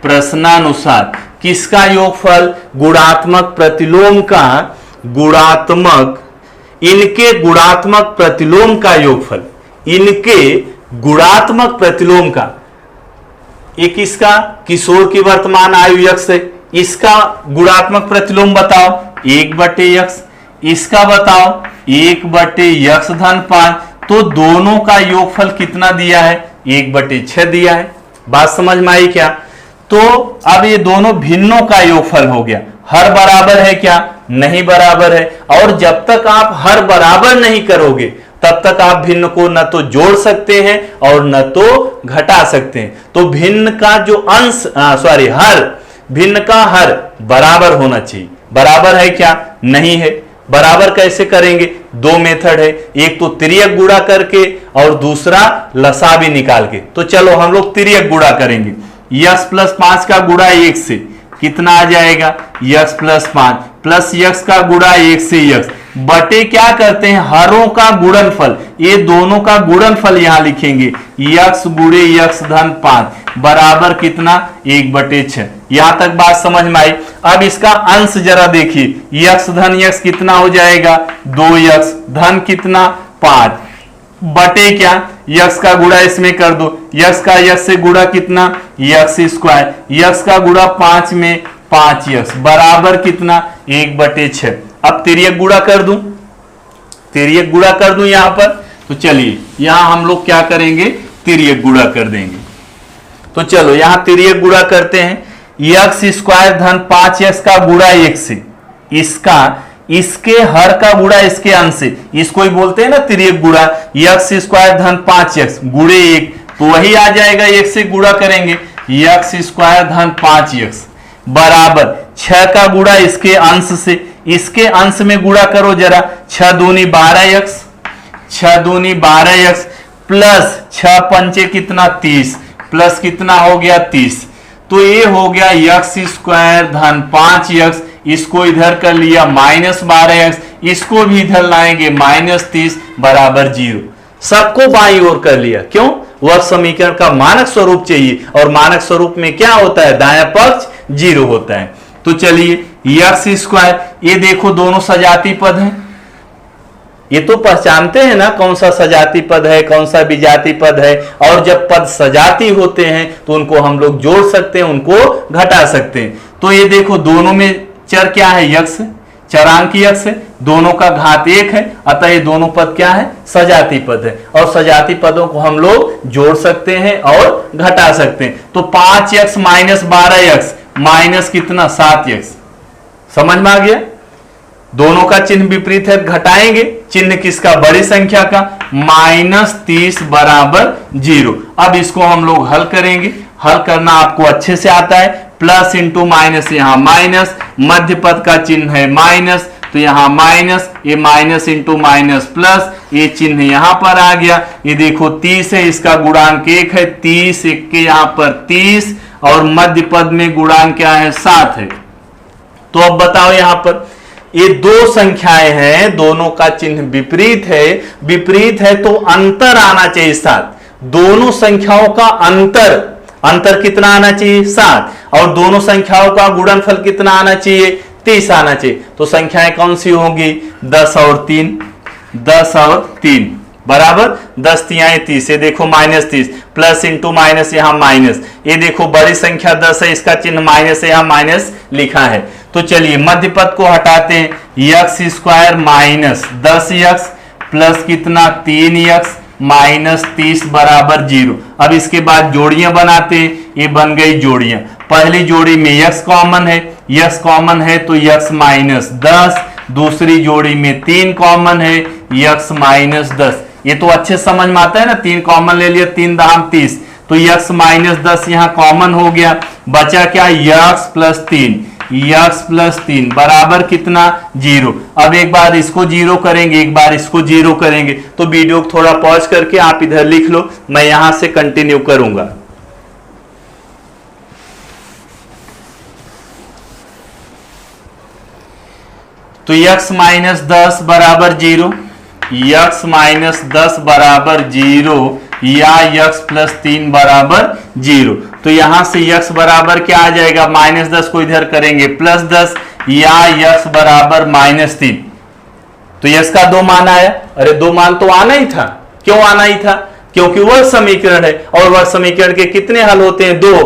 प्रश्नानुसार किसका योगफल? गुणात्मक प्रतिलोम का, इनके गुणात्मक प्रतिलोम का योगफल, इनके गुणात्मक प्रतिलोम का। एक इसका किशोर की वर्तमान आयु x है, इसका गुणात्मक प्रतिलोम बताओ 1/x, इसका बताओ 1/x धन 5। तो दोनों का योगफल कितना दिया है? 1/6 दिया है। बात समझ में आई क्या? तो अब ये दोनों भिन्नों का योगफल हो गया। हर बराबर है क्या? नहीं बराबर है। और जब तक आप हर बराबर नहीं करोगे तब तक आप भिन्न को न तो जोड़ सकते हैं और न तो घटा सकते हैं। तो भिन्न का जो हर भिन्न का हर बराबर होना चाहिए। बराबर है क्या? नहीं है। बराबर कैसे करेंगे? दो मेथड है, एक तो तिर्यक गुणा करके और दूसरा लसा भी निकाल के। तो चलो हम लोग तिर्यक गुणा करेंगे। यक्स प्लस 5 का गुणा 1 से कितना आ जाएगा? यक्स प्लस 5 प्लस यक्स का गुणा 1 से यक्स बटे क्या करते हैं? हरों का गुणनफल, ये दोनों का गुणनफल यहां लिखेंगे, यक्स गुणे यक्स धन 5 बराबर कितना? 1/6। यहां तक बात समझ में आई। अब इसका अंश जरा देखिए, यक्स धन यक्स कितना हो जाएगा? 2x धन कितना? 5 बटे क्या? यक्स का गुणा इसमें कर दो, यक्स का यक्स से गुणा कितना? यक्स स्क्वायर, यक्स का गुणा 5 में 5x बराबर कितना? 1/6। अब तिर्यक गुणा कर दूं, तिर्यक गुणा कर दूं यहां पर। तो चलिए यहां हम लोग क्या करेंगे? तिर्यक गुणा कर देंगे। तो चलो यहां तिर्यक गुणा करते हैं। यक्स स्क्वायर धन 5x का गुणा 1 से, इसका इसके हर का गुणा इसके अंश से, इसको ही बोलते हैं ना तिर्यक गुणा। यक्स स्क्वायर धन 5x गुणे 1, तो वही आ जाएगा, 1 से गुणा करेंगे, यक्स स्क्वायर धन 5x बराबर 6 का गुणा इसके अंश से, इसके अंश में गुणा करो जरा, 6 दूनी 12x, 6 दूनी 12x प्लस 6 पंचे कितना? 30 प्लस कितना हो गया? 30। तो ये हो गया यक्स स्क्वायर धन 5x, इसको इधर कर लिया -12x, इसको भी इधर लाएंगे -30 बराबर 0। सबको बाईं ओर कर लिया। क्यों? वह समीकरण का मानक स्वरूप चाहिए, और मानक स्वरूप में क्या होता है? दायां पक्ष 0 होता है। तो चलिए यक्स स्क्वायर, ये देखो दोनों सजाती पद हैं, ये तो पहचानते हैं ना कौन सा सजाती पद है, कौन सा विजाती पद है। और जब पद सजाती होते हैं तो उनको हम लोग जोड़ सकते हैं, उनको घटा सकते हैं। तो ये देखो दोनों में चर क्या है? यक्स, चरांक यक्स है, दोनों का घात 1 है, अतः ये दोनों पद क्या है? सजाती पद है। और सजाती पदों को हम लोग जोड़ सकते हैं और घटा सकते हैं। तो 5x माइनस 12x माइनस कितना? 7x। समझ में आ गया? दोनों का चिन्ह विपरीत है, घटाएंगे, चिन्ह किसका? बड़ी संख्या का, -30 बराबर 0। अब इसको हम लोग हल करेंगे। हल करना आपको अच्छे से आता है। प्लस इंटू माइनस, यहां माइनस, मध्य पद का चिन्ह है माइनस, तो यहां माइनस, ये माइनस इंटू माइनस प्लस, ये चिन्ह यहां पर आ गया। ये देखो 30 है, इसका गुणांक 1 है, 30 1 के यहां पर 30, और मध्य पद में गुणांक क्या है? 7 है। तो अब बताओ यहां पर ये दो संख्याएं हैं, दोनों का चिन्ह विपरीत है, विपरीत है तो अंतर आना चाहिए 7। दोनों संख्याओं का अंतर, अंतर कितना आना चाहिए? 7। और दोनों संख्याओं का गुणनफल कितना आना चाहिए? 30 आना चाहिए। तो संख्याएं कौन सी होंगी? 10 और 3, 10 और 3 बराबर 10 तिहाई 30। ये देखो -30 प्लस इंटू माइनस, यहां माइनस, ये देखो बड़ी संख्या 10 है, इसका चिन्ह माइनस है, यहां माइनस लिखा है। तो चलिए मध्य पद को हटाते हैं, x square minus 10x plus कितना? 3x माइनस 30 बराबर 0। अब इसके बाद जोड़ियां बनाते हैं, ये बन गई जोड़ियां। पहली जोड़ी में यक्स कॉमन है, यक्स कॉमन है तो यक्स माइनस 10, दूसरी जोड़ी में 3 कॉमन है, यक्स माइनस 10। ये तो अच्छे समझ में आता है ना, 3 कॉमन ले लिया, 3 दाम 30, तो यक्स माइनस 10 यहां कॉमन हो गया। बचा क्या? यक्स प्लस 3, यक्स प्लस 3 बराबर कितना? 0। अब एक बार इसको 0 करेंगे, एक बार इसको 0 करेंगे। तो वीडियो को थोड़ा पॉज करके आप इधर लिख लो, मैं यहां से कंटिन्यू करूंगा। तो यक्स माइनस 10 बराबर 0, यक्स माइनस 10 बराबर 0 या यक्स प्लस 3 बराबर 0। तो यहां से यक्स बराबर क्या आ जाएगा? -10 को इधर करेंगे +10, या यक्स बराबर -3। तो यक्स का 2 मान आया। अरे 2 मान तो आना ही था। क्यों आना ही था? क्योंकि वह समीकरण है, और वह समीकरण के कितने हल होते हैं? 2।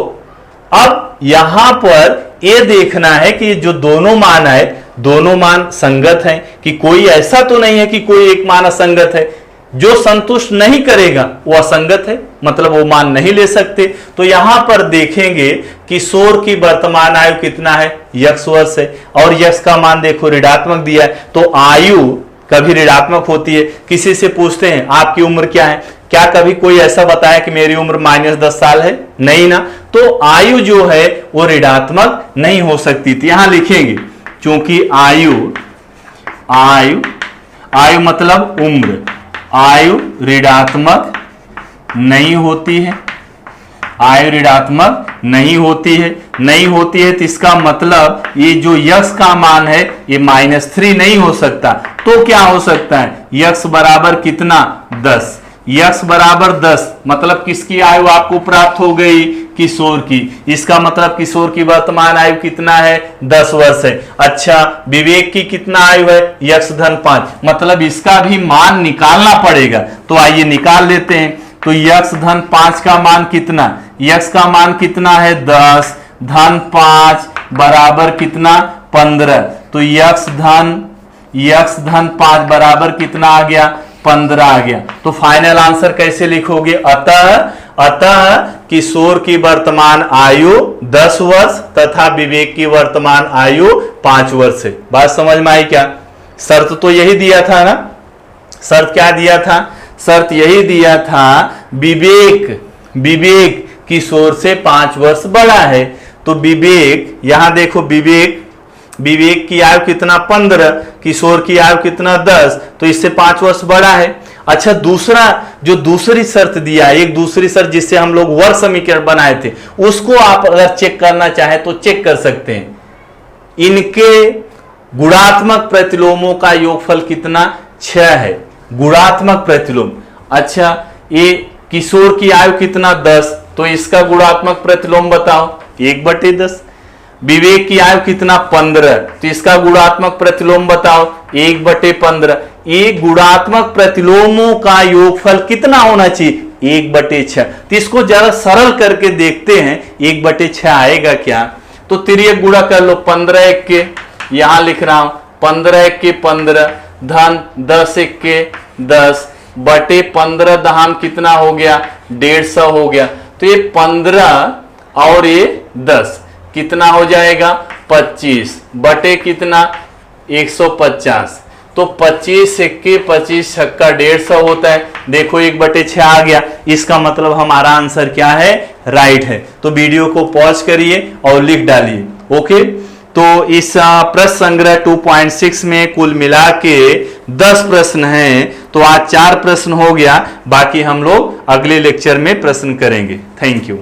अब यहां पर यह देखना है कि जो दोनों मान है, दोनों मान संगत हैं, कि कोई ऐसा तो नहीं है कि कोई एक मान असंगत है। जो संतुष्ट नहीं करेगा वो असंगत है, मतलब वो मान नहीं ले सकते। तो यहां पर देखेंगे कि किशोर की वर्तमान आयु कितना है? यक्स वर्ष है, और यक्स का मान देखो ऋणात्मक दिया है, तो आयु कभी ऋणात्मक होती है। किसी से पूछते हैं आपकी उम्र क्या है, क्या कभी कोई ऐसा बताया कि मेरी उम्र -10 साल है? नहीं ना। तो आयु जो है वो ऋणात्मक नहीं हो सकती थी। यहां लिखेंगे क्योंकि आयु मतलब उम्र, आयु ऋणात्मक नहीं होती है, आयु ऋणात्मक नहीं होती है तो इसका मतलब ये जो यक्स का मान है ये -3 नहीं हो सकता। तो क्या हो सकता है, यक्स बराबर कितना 10, यक्स बराबर 10 मतलब किसकी आयु आपको प्राप्त हो गई, किशोर की। इसका मतलब किशोर की वर्तमान आयु कितना है 10 वर्ष है। अच्छा विवेक की कितना आयु है, यक्स धन 5, मतलब इसका भी मान निकालना पड़ेगा। तो आइए निकाल लेते हैं। तो यक्स धन 5 का मान कितना, यक्स का मान कितना है 10 धन 5 बराबर कितना 15। तो यक्स धन 5 बराबर कितना आ गया 15 आ गया। तो फाइनल आंसर कैसे लिखोगे, अतः किशोर की वर्तमान आयु 10 वर्ष तथा विवेक की वर्तमान आयु 5 वर्ष है। बात समझ में आई क्या? शर्त तो यही दिया था ना, शर्त क्या दिया था, शर्त यही दिया था विवेक किशोर से 5 वर्ष बड़ा है। तो विवेक, यहां देखो विवेक की आयु कितना 15, किशोर की आयु कितना 10, तो इससे 5 वर्ष बड़ा है। अच्छा दूसरी शर्त दिया है, एक दूसरी शर्त जिससे हम लोग वर्ग समीकरण बनाए थे, उसको आप अगर चेक करना चाहें तो चेक कर सकते हैं। इनके गुणात्मक प्रतिलोमों का योगफल कितना 6 है, गुणात्मक प्रतिलोम। अच्छा ये किशोर की आयु कितना 10, तो इसका गुणात्मक प्रतिलोम बताओ 1/10। विवेक की आयु कितना 15, तो इसका गुणात्मक प्रतिलोम बताओ 1/15। एक गुणात्मक प्रतिलोमों का योगफल कितना होना चाहिए 1/6। तो इसको जरा सरल करके देखते हैं 1/6 आएगा क्या। तो तिर्यक गुणा कर लो, 15 1 के यहां लिख रहा हूं, 15 1 के 15 धन 10 1 के 10 बटे 15 दहाम कितना हो गया 150 हो गया। तो ये 15 और ये 10 कितना हो जाएगा 25 बटे कितना 150। तो 25 1 25 छक्का 150 होता है। देखो 1/6 आ गया, इसका मतलब हमारा आंसर क्या है, राइट है। तो वीडियो को पॉज करिए और लिख डालिए। ओके, तो इस प्रश्न संग्रह 2.6 में कुल मिला के 10 प्रश्न हैं। तो आज 4 प्रश्न हो गया, बाकी हम लोग अगले लेक्चर में प्रश्न करेंगे। Thank you.